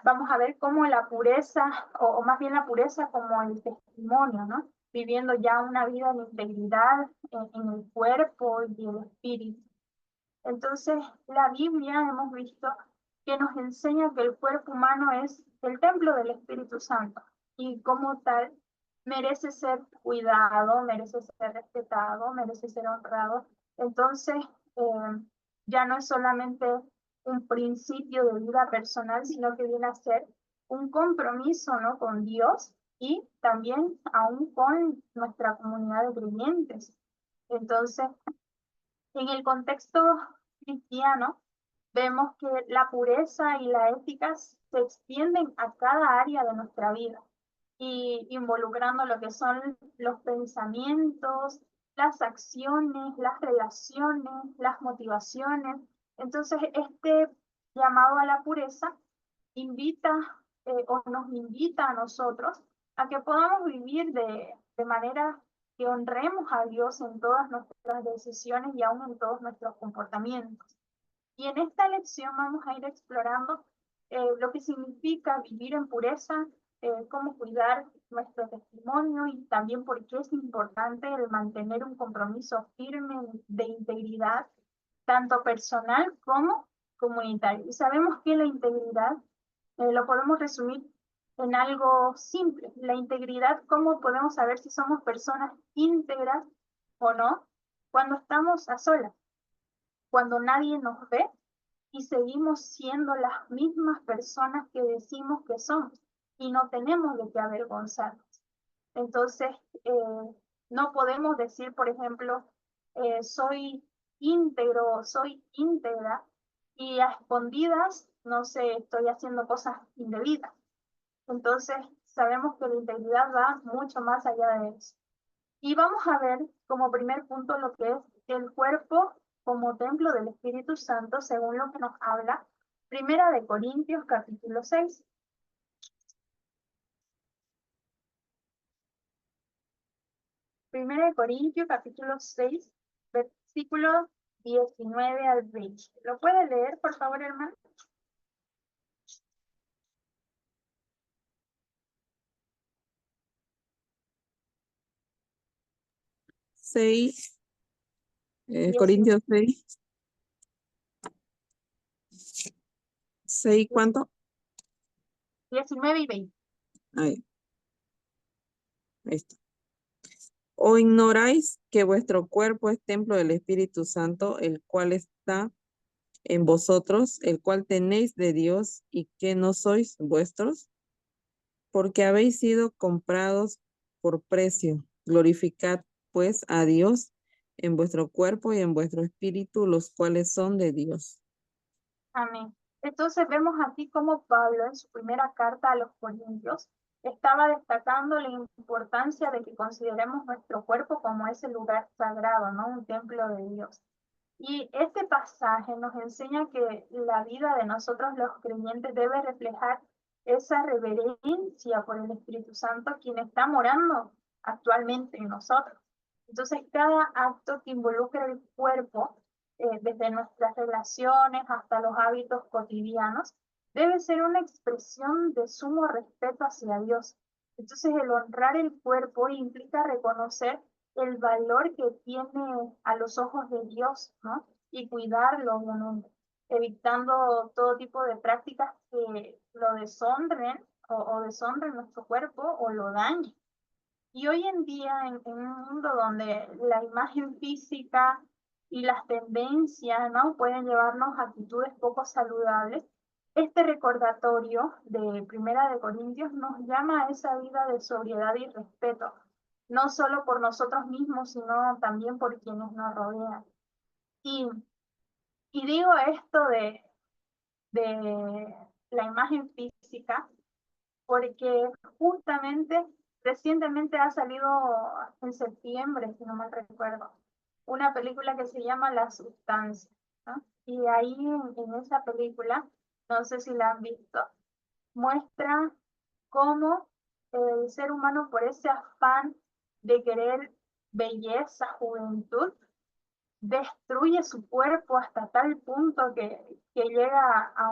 Vamos a ver cómo la pureza, o más bien la pureza como el testimonio, ¿no? Viviendo ya una vida de integridad en el cuerpo y el espíritu. Entonces, la Biblia hemos visto que nos enseña que el cuerpo humano es el templo del Espíritu Santo y como tal merece ser cuidado, merece ser respetado, merece ser honrado. Entonces, ya no es solamente un principio de vida personal, sino que viene a ser un compromiso, ¿no?, con Dios y también aún con nuestra comunidad de creyentes. Entonces, en el contexto cristiano, vemos que la pureza y la ética se extienden a cada área de nuestra vida y involucrando lo que son los pensamientos, las acciones, las relaciones, las motivaciones. Entonces, este llamado a la pureza invita o nos invita a nosotros a que podamos vivir de manera que honremos a Dios en todas nuestras decisiones y aún en todos nuestros comportamientos. Y en esta lección vamos a ir explorando lo que significa vivir en pureza, cómo cuidar nuestro testimonio y también por qué es importante el mantener un compromiso firme de integridad, tanto personal como comunitario. Y sabemos que la integridad lo podemos resumir en algo simple. La integridad, ¿cómo podemos saber si somos personas íntegras o no? Cuando estamos a solas, cuando nadie nos ve y seguimos siendo las mismas personas que decimos que somos y no tenemos de qué avergonzarnos. Entonces, no podemos decir, por ejemplo, soy íntegro, soy íntegra y a escondidas, no sé, estoy haciendo cosas indebidas. Entonces, sabemos que la integridad va mucho más allá de eso. Y vamos a ver como primer punto lo que es el cuerpo como templo del Espíritu Santo, según lo que nos habla Primera de Corintios, capítulo 6. Primera de Corintios, capítulo 6, versículos 19 al 20. ¿Lo puede leer, por favor, hermano? 6, 19, Corintios 6, 6, ¿cuánto? 19 y 20. Ahí está. ¿O ignoráis que vuestro cuerpo es templo del Espíritu Santo, el cual está en vosotros, el cual tenéis de Dios y que no sois vuestros? Porque habéis sido comprados por precio. Glorificad pues a Dios en vuestro cuerpo y en vuestro espíritu, los cuales son de Dios. Amén. Entonces vemos aquí cómo Pablo en su primera carta a los Corintios estaba destacando la importancia de que consideremos nuestro cuerpo como ese lugar sagrado, ¿no? Un templo de Dios. Y este pasaje nos enseña que la vida de nosotros los creyentes debe reflejar esa reverencia por el Espíritu Santo, quien está morando actualmente en nosotros. Entonces, cada acto que involucra el cuerpo, desde nuestras relaciones hasta los hábitos cotidianos, debe ser una expresión de sumo respeto hacia Dios. Entonces, el honrar el cuerpo implica reconocer el valor que tiene a los ojos de Dios, ¿no? Y cuidarlo, obviamente, evitando todo tipo de prácticas que lo deshonren o deshonren nuestro cuerpo o lo dañen. Y hoy en día, en un mundo donde la imagen física y las tendencias, ¿no?, pueden llevarnos a actitudes poco saludables, este recordatorio de Primera de Corintios nos llama a esa vida de sobriedad y respeto, no solo por nosotros mismos, sino también por quienes nos rodean. Y, y digo esto de la imagen física porque justamente recientemente ha salido en septiembre, si no mal recuerdo, una película que se llama La Sustancia, ¿no? Y ahí en esa película, no sé si la han visto, muestra cómo el ser humano por ese afán de querer belleza, juventud, destruye su cuerpo hasta tal punto que llega a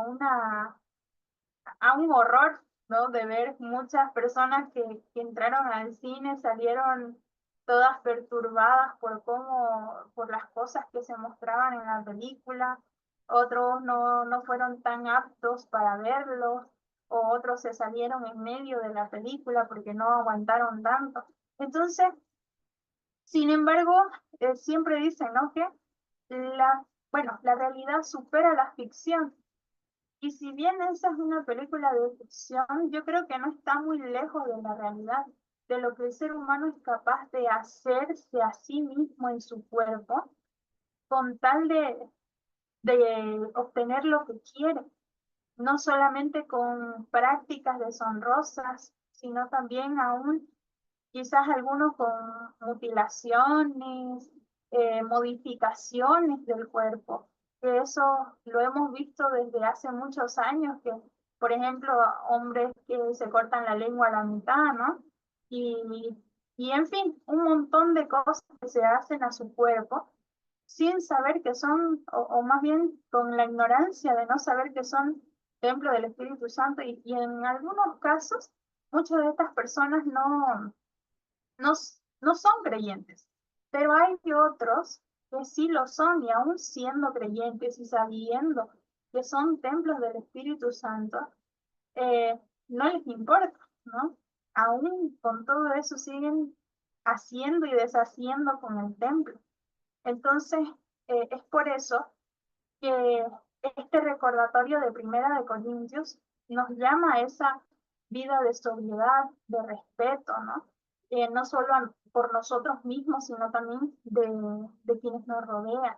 un horror, ¿no? De ver muchas personas que entraron al cine, salieron todas perturbadas por las cosas que se mostraban en la película, otros no fueron tan aptos para verlos, o otros se salieron en medio de la película porque no aguantaron tanto. Entonces, sin embargo, siempre dicen, ¿no?, que la realidad supera la ficción. Y si bien esa es una película de ficción, yo creo que no está muy lejos de la realidad, de lo que el ser humano es capaz de hacerse a sí mismo en su cuerpo con tal de obtener lo que quiere, no solamente con prácticas deshonrosas, sino también aún quizás algunos con mutilaciones, modificaciones del cuerpo, que eso lo hemos visto desde hace muchos años, que por ejemplo hombres que se cortan la lengua a la mitad, ¿no? Y, y en fin, un montón de cosas que se hacen a su cuerpo sin saber que son, o más bien con la ignorancia de no saber que son templo del Espíritu Santo y en algunos casos muchas de estas personas no, no son creyentes, pero hay otros que sí lo son y aún siendo creyentes y sabiendo que son templos del Espíritu Santo, no les importa, ¿no? Aún con todo eso siguen haciendo y deshaciendo con el templo. Entonces, es por eso que este recordatorio de Primera de Corintios nos llama a esa vida de sobriedad, de respeto, ¿no? No solo por nosotros mismos, sino también de quienes nos rodean.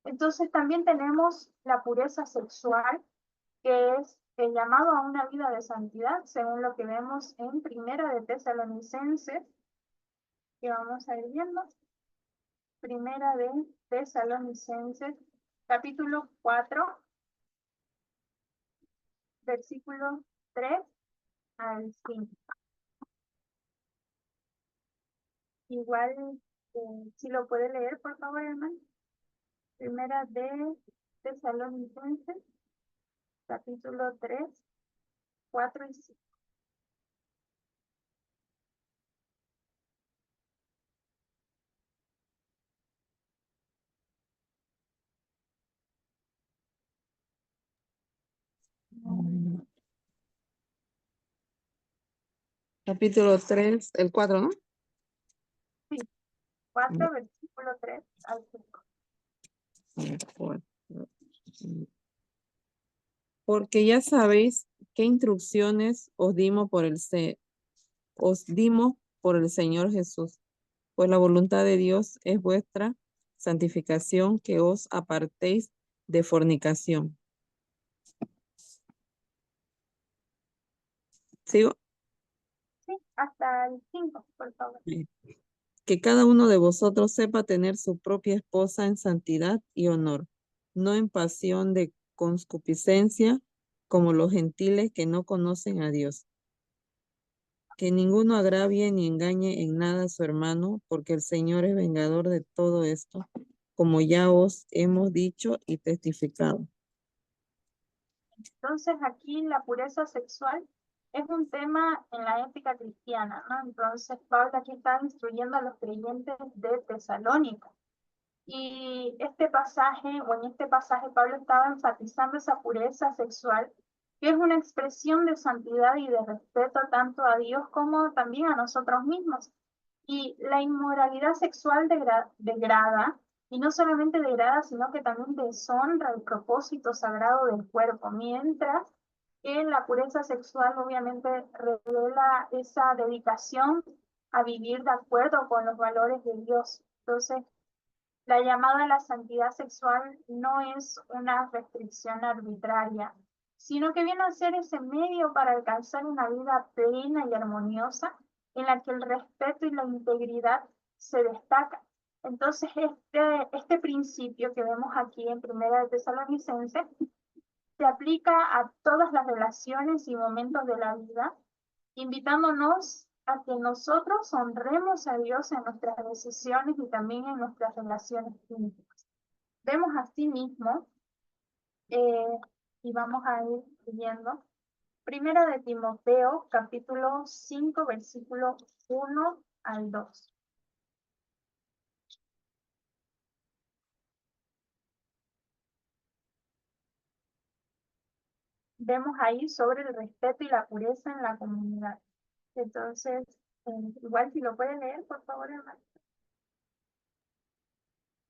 Entonces también tenemos la pureza sexual, que es el llamado a una vida de santidad, según lo que vemos en Primera de Tesalonicenses, que vamos a ir viendo. Primera de Tesalonicenses, capítulo 4, versículo 3 al 5. Igual, si lo puede leer, por favor, hermano. Primera de Tesalonicenses, capítulo 3, 4 y 5. Capítulo 3, el 4, ¿no? Sí, 4, versículo 3 al 5. El 4. Porque ya sabéis qué instrucciones os dimos por el Señor Jesús, pues la voluntad de Dios es vuestra santificación, que os apartéis de fornicación. ¿Sigo? Sí, hasta el 5, por favor. Que cada uno de vosotros sepa tener su propia esposa en santidad y honor, no en pasión de concupiscencia, como los gentiles que no conocen a Dios. Que ninguno agravie ni engañe en nada a su hermano, porque el Señor es vengador de todo esto, como ya os hemos dicho y testificado. Entonces aquí la pureza sexual es un tema en la ética cristiana, ¿no? Entonces Pablo aquí está instruyendo a los creyentes de Tesalónica. Y este pasaje, o en este pasaje, Pablo estaba enfatizando esa pureza sexual, que es una expresión de santidad y de respeto tanto a Dios como también a nosotros mismos. Y la inmoralidad sexual degrada, y no solamente degrada, sino que también deshonra el propósito sagrado del cuerpo, mientras que la pureza sexual obviamente revela esa dedicación a vivir de acuerdo con los valores de Dios. Entonces, la llamada a la santidad sexual no es una restricción arbitraria, sino que viene a ser ese medio para alcanzar una vida plena y armoniosa en la que el respeto y la integridad se destacan. Entonces, este principio que vemos aquí en Primera de Tesalonicenses se aplica a todas las relaciones y momentos de la vida, invitándonos a que nosotros honremos a Dios en nuestras decisiones y también en nuestras relaciones íntimas. Vemos asimismo, y vamos a ir viendo, Primera de Timoteo, capítulo 5, versículo 1 al 2. Vemos ahí sobre el respeto y la pureza en la comunidad. Entonces, igual si lo pueden leer, por favor, hermano.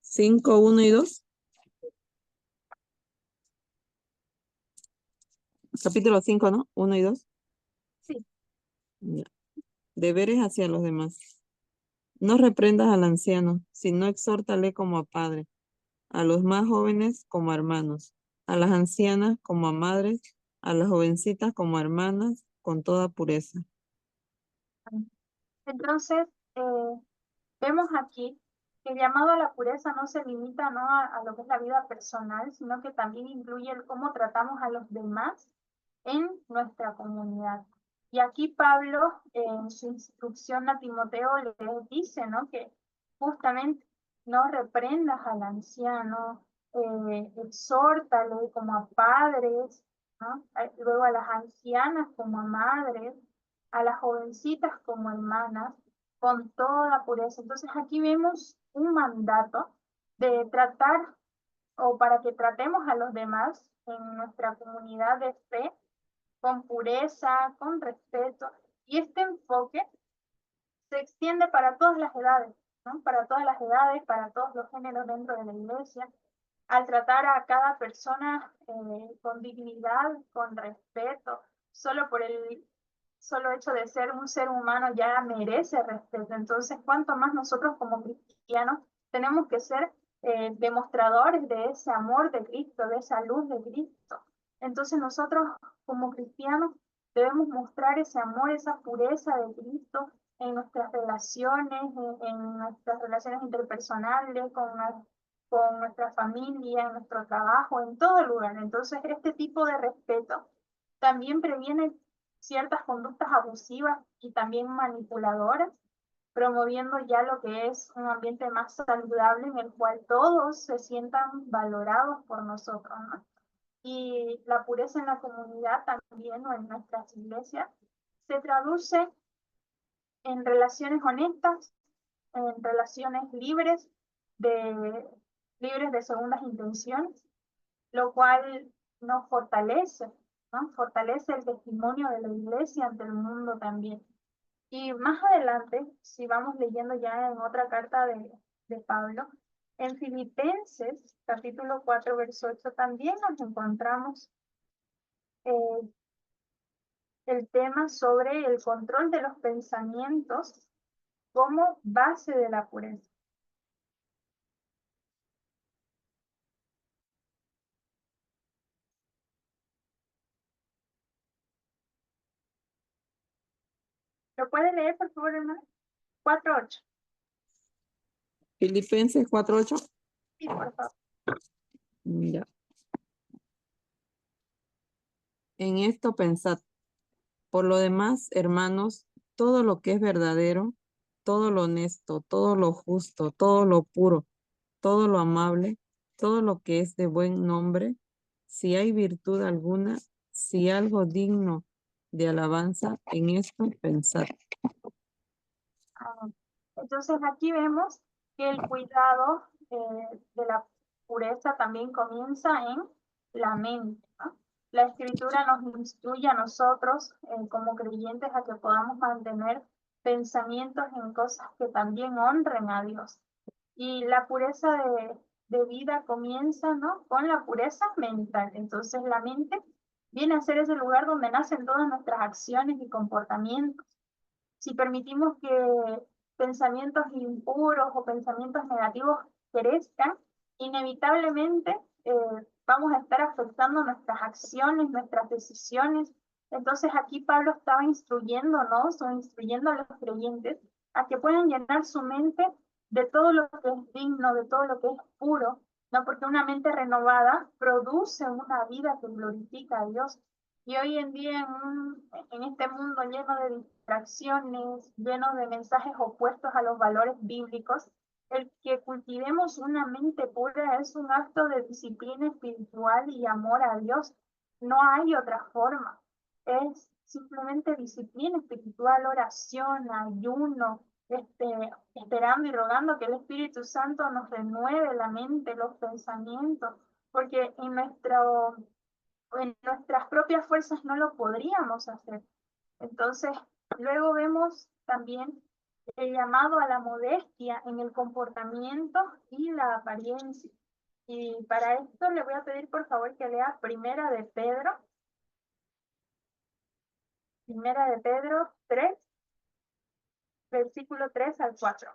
5, 1 y 2. capítulo 5, ¿no? 1 y 2. Sí. Ya. Deberes hacia los demás. No reprendas al anciano, sino exhórtale como a padre, a los más jóvenes como a hermanos, a las ancianas como a madres, a las jovencitas como a hermanas, con toda pureza. Entonces, vemos aquí que el llamado a la pureza no se limita, ¿no?, a lo que es la vida personal, sino que también incluye el cómo tratamos a los demás en nuestra comunidad. Y aquí Pablo, en su instrucción a Timoteo, le dice, ¿no?, que justamente no reprendas al anciano, exhórtale como a padres, ¿no? Luego a las ancianas como a madres, a las jovencitas como hermanas, con toda pureza. Entonces aquí vemos un mandato de tratar, o para que tratemos a los demás en nuestra comunidad de fe con pureza, con respeto. Y este enfoque se extiende para todas las edades, ¿no? Para todas las edades, para todos los géneros dentro de la iglesia, al tratar a cada persona con dignidad, con respeto, solo por el solo hecho de ser un ser humano ya merece respeto. Entonces, cuánto más nosotros como cristianos tenemos que ser demostradores de ese amor de Cristo, de esa luz de Cristo. Entonces, nosotros como cristianos debemos mostrar ese amor, esa pureza de Cristo en nuestras relaciones, en nuestras relaciones interpersonales, con nuestra familia, en nuestro trabajo, en todo lugar. Entonces, este tipo de respeto también previene ciertas conductas abusivas y también manipuladoras, promoviendo ya lo que es un ambiente más saludable en el cual todos se sientan valorados por nosotros, ¿no? Y la pureza en la comunidad también, o en nuestras iglesias, se traduce en relaciones honestas, en relaciones libres de segundas intenciones, lo cual nos fortalece, ¿no? Fortalece el testimonio de la iglesia ante el mundo también. Y más adelante, si vamos leyendo ya en otra carta de Pablo, en Filipenses, capítulo 4, verso 8, también nos encontramos el tema sobre el control de los pensamientos como base de la pureza. ¿Lo puede leer, por favor, hermano? 4:8. Filipenses 4:8. Sí, por favor. Ya. En esto pensad. Por lo demás, hermanos, todo lo que es verdadero, todo lo honesto, todo lo justo, todo lo puro, todo lo amable, todo lo que es de buen nombre, si hay virtud alguna, si algo digno de alabanza, en esto pensad. Entonces aquí vemos que el cuidado de la pureza también comienza en la mente, ¿no? La escritura nos instruye a nosotros como creyentes a que podamos mantener pensamientos en cosas que también honren a Dios. Y la pureza de vida comienza, ¿no?, con la pureza mental. Entonces la mente viene a ser ese lugar donde nacen todas nuestras acciones y comportamientos. Si permitimos que pensamientos impuros o pensamientos negativos crezcan, inevitablemente vamos a estar afectando nuestras acciones, nuestras decisiones. Entonces aquí Pablo estaba instruyéndonos o instruyendo a los creyentes a que puedan llenar su mente de todo lo que es digno, de todo lo que es puro, ¿no? Porque una mente renovada produce una vida que glorifica a Dios. Y hoy en día en este mundo lleno de distracciones, lleno de mensajes opuestos a los valores bíblicos, el que cultivemos una mente pura es un acto de disciplina espiritual y amor a Dios. No hay otra forma. Es simplemente disciplina espiritual, oración, ayuno, esperando y rogando que el Espíritu Santo nos renueve la mente, los pensamientos, porque en nuestras propias fuerzas no lo podríamos hacer. Entonces, luego vemos también el llamado a la modestia en el comportamiento y la apariencia. Y para esto le voy a pedir por favor que lea Primera de Pedro, Primera de Pedro 3, versículo 3 al 4.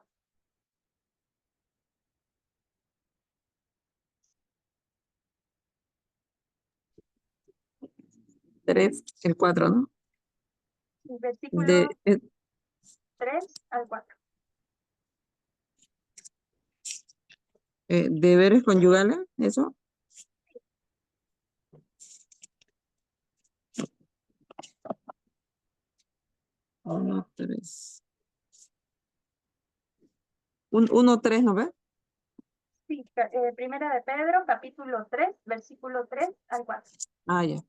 Tres, el 4, ¿no? Versículo De, 3 al 4. deberes conyugales, ¿eso? Uno, tres. Uno, tres, ¿no ve? Sí, Primera de Pedro, capítulo 3, versículo 3 al 4. Ah, ya.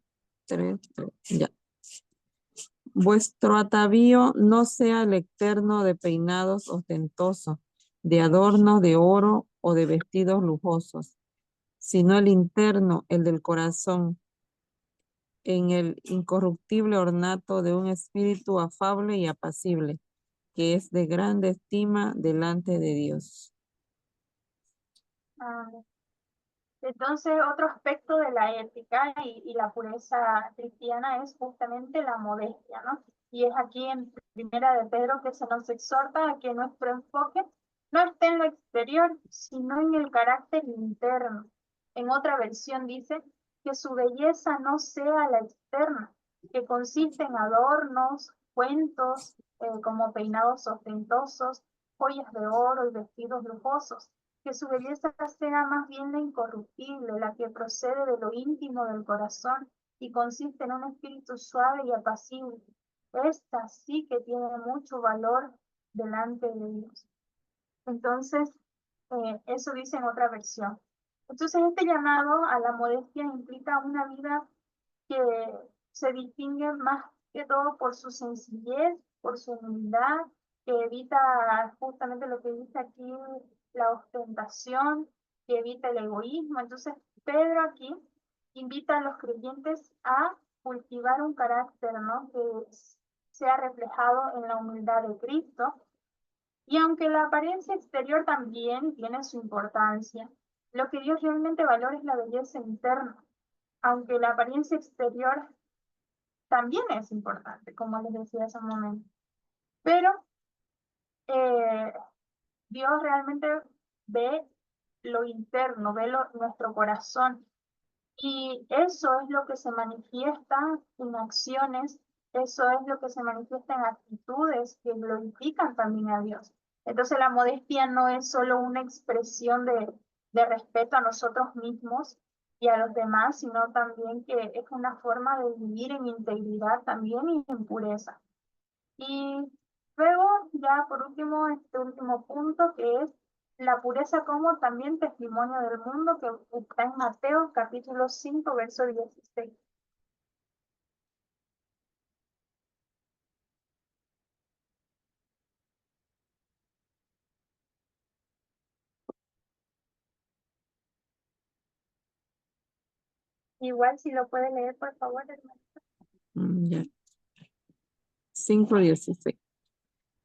Tres, ya. Vuestro atavío no sea el externo de peinados ostentosos, de adornos de oro o de vestidos lujosos, sino el interno, el del corazón, en el incorruptible ornato de un espíritu afable y apacible, que es de grande estima delante de Dios. Entonces, otro aspecto de la ética y la pureza cristiana es justamente la modestia, ¿no? Y es aquí en Primera de Pedro que se nos exhorta a que nuestro enfoque no esté en lo exterior, sino en el carácter interno. En otra versión dice que su belleza no sea la externa, que consiste en adornos, cuentos, como peinados ostentosos, joyas de oro y vestidos lujosos, que su belleza sea más bien la incorruptible, la que procede de lo íntimo del corazón y consiste en un espíritu suave y apacible. Esta sí que tiene mucho valor delante de Dios. Entonces, eso dice en otra versión. Entonces, este llamado a la modestia implica una vida que se distingue más que todo por su sencillez, por su humildad, que evita justamente lo que dice aquí, la ostentación, que evita el egoísmo. Entonces, Pedro aquí invita a los creyentes a cultivar un carácter, ¿no?, que sea reflejado en la humildad de Cristo. Y aunque la apariencia exterior también tiene su importancia, lo que Dios realmente valora es la belleza interna, aunque la apariencia exterior también es importante, como les decía hace un momento. Pero eh, Dios realmente ve lo interno, ve nuestro corazón. Y eso es lo que se manifiesta en acciones, eso es lo que se manifiesta en actitudes que glorifican también a Dios. Entonces la modestia no es solo una expresión de respeto a nosotros mismos y a los demás, sino también que es una forma de vivir en integridad también y en pureza. Y luego, ya por último, este último punto que es la pureza como también testimonio del mundo, que está en Mateo capítulo 5, verso 16. Igual si lo puede leer, por favor, hermano. Ya. 5:16.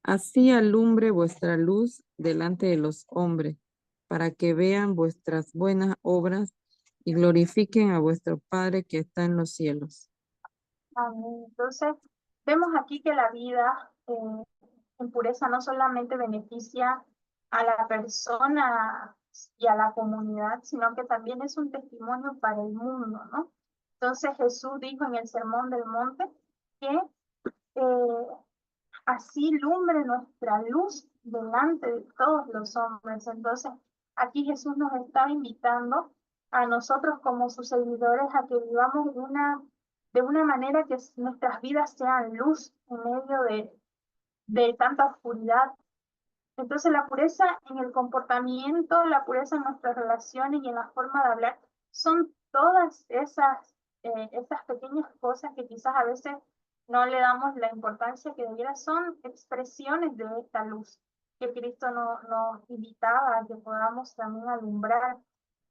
Así alumbre vuestra luz delante de los hombres, para que vean vuestras buenas obras y glorifiquen a vuestro Padre que está en los cielos. Amén. Entonces, vemos aquí que la vida en pureza no solamente beneficia a la persona y a la comunidad, sino que también es un testimonio para el mundo, ¿no? Entonces Jesús dijo en el Sermón del Monte que eh, así lumbre nuestra luz delante de todos los hombres. Entonces, aquí Jesús nos está invitando a nosotros como sus seguidores a que vivamos de una manera que nuestras vidas sean luz en medio de tanta oscuridad. Entonces, la pureza en el comportamiento, la pureza en nuestras relaciones y en la forma de hablar, son todas esas pequeñas cosas que quizás a veces no le damos la importancia que debiera, son expresiones de esta luz que Cristo nos invitaba a que podamos también alumbrar.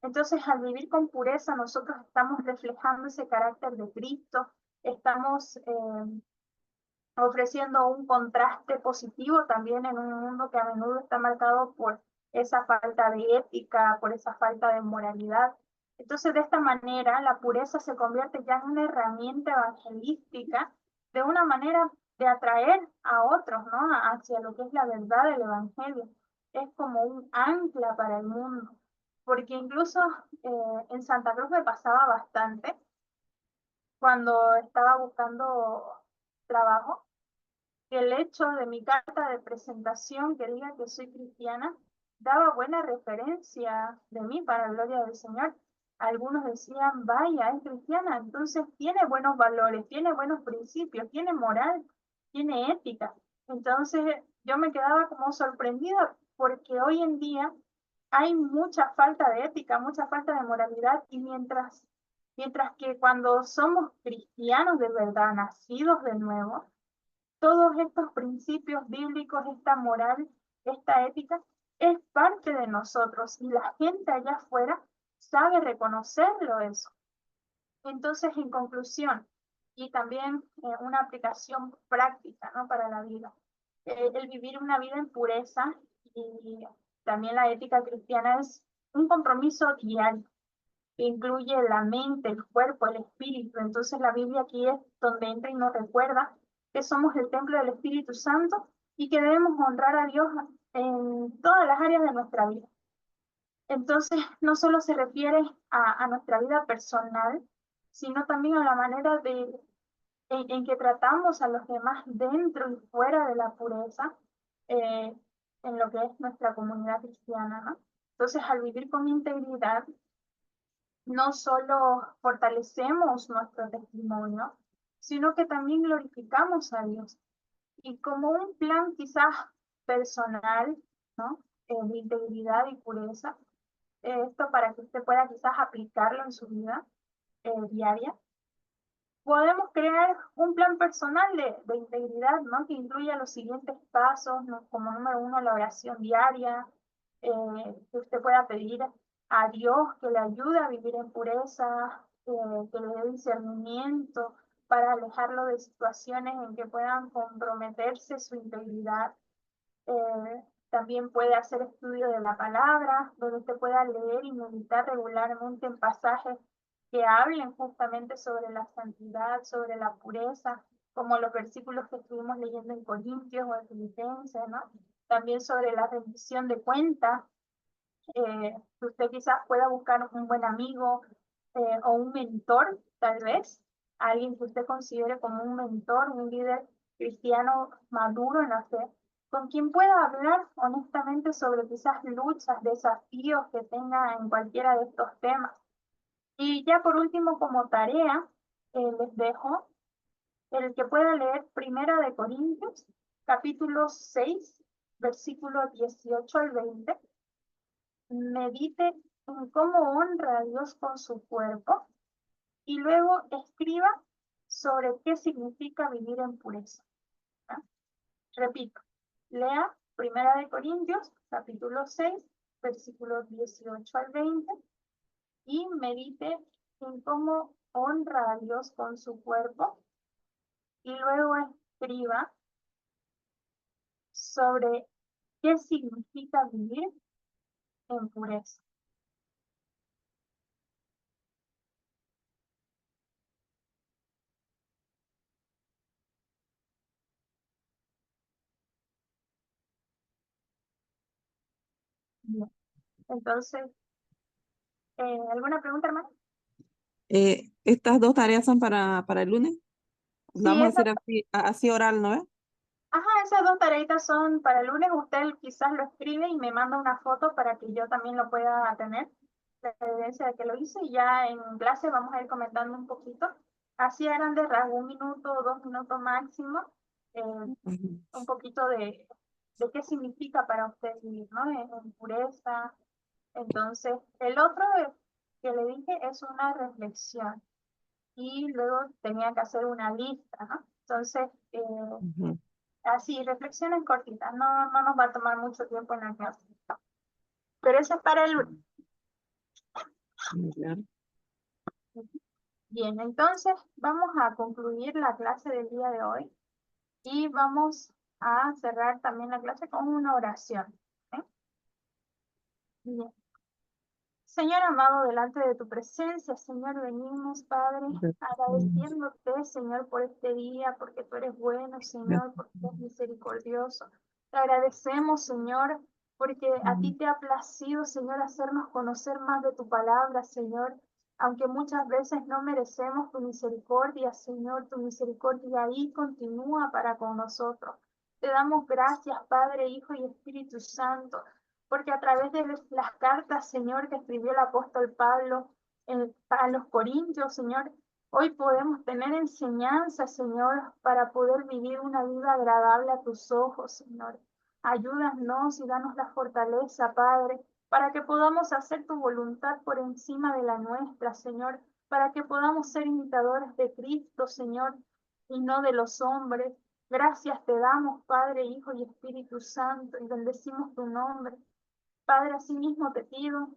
Entonces, al vivir con pureza, nosotros estamos reflejando ese carácter de Cristo, estamos ofreciendo un contraste positivo también en un mundo que a menudo está marcado por esa falta de ética, por esa falta de moralidad. Entonces, de esta manera, la pureza se convierte ya en una herramienta evangelística de una manera de atraer a otros, ¿no? Hacia lo que es la verdad del Evangelio. Es como un ancla para el mundo, porque incluso en Santa Cruz me pasaba bastante cuando estaba buscando trabajo, que el hecho de mi carta de presentación que diga que soy cristiana daba buena referencia de mí para la gloria del Señor. Algunos decían, vaya, es cristiana, entonces tiene buenos valores, tiene buenos principios, tiene moral, tiene ética. Entonces yo me quedaba como sorprendida porque hoy en día hay mucha falta de ética, mucha falta de moralidad y mientras que cuando somos cristianos de verdad, nacidos de nuevo, todos estos principios bíblicos, esta moral, esta ética, es parte de nosotros y la gente allá afuera sabe reconocerlo eso. Entonces, en conclusión, y también una aplicación práctica, ¿no? Para la vida, el vivir una vida en pureza y también la ética cristiana es un compromiso diario que incluye la mente, el cuerpo, el espíritu. Entonces la Biblia aquí es donde entra y nos recuerda que somos el templo del Espíritu Santo y que debemos honrar a Dios en todas las áreas de nuestra vida. Entonces, no solo se refiere a nuestra vida personal, sino también a la manera en que tratamos a los demás dentro y fuera de la pureza, eh, en lo que es nuestra comunidad cristiana, ¿no? Entonces, al vivir con integridad, no solo fortalecemos nuestro testimonio, sino que también glorificamos a Dios. Y como un plan quizás personal, ¿no? De integridad y pureza, esto para que usted pueda quizás aplicarlo en su vida diaria, podemos crear un plan personal de integridad, ¿no? Que incluya los siguientes pasos, ¿no? Como número uno, la oración diaria, que usted pueda pedir a Dios que le ayude a vivir en pureza, que le dé discernimiento para alejarlo de situaciones en que puedan comprometerse su integridad. También puede hacer estudio de la palabra, donde usted pueda leer y meditar regularmente en pasajes que hablen justamente sobre la santidad, sobre la pureza, como los versículos que estuvimos leyendo en Corintios o en Filipenses, ¿no? También sobre la rendición de cuentas, que usted quizás pueda buscar un buen amigo o un mentor, tal vez, alguien que usted considere como un mentor, un líder cristiano maduro en la fe, con quien pueda hablar honestamente sobre quizás luchas, desafíos que tenga en cualquiera de estos temas. Y ya por último, como tarea, les dejo el que pueda leer Primera de Corintios, capítulo 6, versículo 18 al 20. Medite en cómo honra a Dios con su cuerpo y luego escriba sobre qué significa vivir en pureza. ¿Ah? Repito, lea Primera de Corintios, capítulo 6, versículos 18 al 20 y medite en cómo honra a Dios con su cuerpo y luego escriba sobre qué significa vivir en pureza. Bien. Entonces, ¿alguna pregunta, hermano? Estas dos tareas son para el lunes. Sí, Vamos a hacer así oral, ¿no? ajá, esas dos tareitas son para el lunes. Usted quizás lo escribe y me manda una foto para que yo también lo pueda tener, la evidencia de que lo hice. Y ya en clase vamos a ir comentando un poquito. Así a grandes rasgos, 1 minuto o 2 minutos máximo, Ujú. un poquito de qué significa para usted vivir, ¿no? En pureza. Entonces, el otro que le dije es una reflexión. Y luego tenía que hacer una lista, ¿no? Entonces, Ujú. así, reflexiones cortitas, no nos va a tomar mucho tiempo en la clase. Pero eso es para el lunes. Ya. Bien, entonces vamos a concluir la clase del día de hoy y vamos a cerrar también la clase con una oración. ¿Eh? Bien. Señor amado, delante de tu presencia, Señor, venimos, Padre, agradeciéndote, Señor, por este día, porque tú eres bueno, Señor, porque eres misericordioso. Te agradecemos, Señor, porque a ti te ha placido, Señor, hacernos conocer más de tu palabra, Señor, aunque muchas veces no merecemos tu misericordia, Señor, tu misericordia ahí continúa para con nosotros. Te damos gracias, Padre, Hijo y Espíritu Santo, porque a través de las cartas, Señor, que escribió el apóstol Pablo a los Corintios, Señor, hoy podemos tener enseñanza, Señor, para poder vivir una vida agradable a tus ojos, Señor. Ayúdanos y danos la fortaleza, Padre, para que podamos hacer tu voluntad por encima de la nuestra, Señor, para que podamos ser imitadores de Cristo, Señor, y no de los hombres. Gracias te damos, Padre, Hijo y Espíritu Santo, y bendecimos tu nombre. Padre, asimismo te pido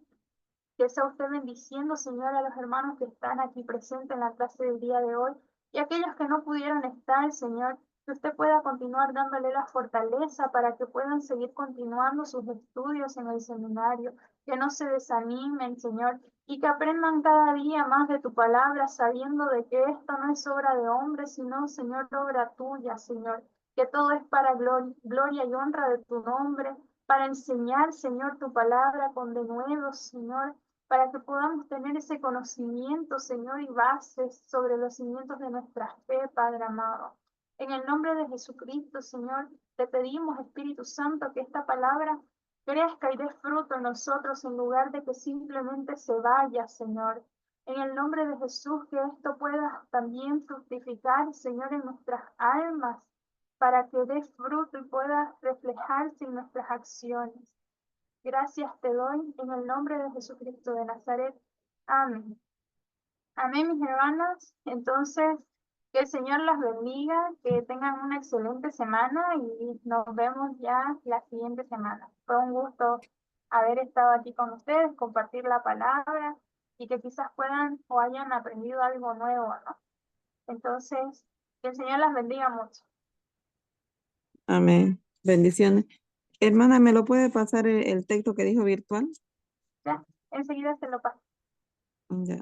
que sea usted bendiciendo, Señor, a los hermanos que están aquí presentes en la clase del día de hoy y aquellos que no pudieron estar, Señor, que usted pueda continuar dándole la fortaleza para que puedan seguir continuando sus estudios en el seminario, que no se desanimen, Señor, y que aprendan cada día más de tu palabra, sabiendo de que esto no es obra de hombres, sino, Señor, obra tuya, Señor, que todo es para gloria y honra de tu nombre, para enseñar, Señor, tu palabra con denuedo, Señor, para que podamos tener ese conocimiento, Señor, y bases sobre los cimientos de nuestra fe, Padre amado. En el nombre de Jesucristo, Señor, te pedimos, Espíritu Santo, que esta palabra crezca y dé fruto en nosotros en lugar de que simplemente se vaya, Señor. En el nombre de Jesús, que esto pueda también fructificar, Señor, en nuestras almas, para que dé fruto y pueda reflejarse en nuestras acciones. Gracias te doy en el nombre de Jesucristo de Nazaret. Amén. Amén, mis hermanas. Entonces, que el Señor las bendiga, que tengan una excelente semana y nos vemos ya la siguiente semana. Fue un gusto haber estado aquí con ustedes, compartir la palabra y que quizás puedan o hayan aprendido algo nuevo, ¿no? Entonces, que el Señor las bendiga mucho. Amén. Bendiciones. Hermana, ¿me lo puede pasar el texto que dijo virtual? Ya, enseguida se lo paso. Ya.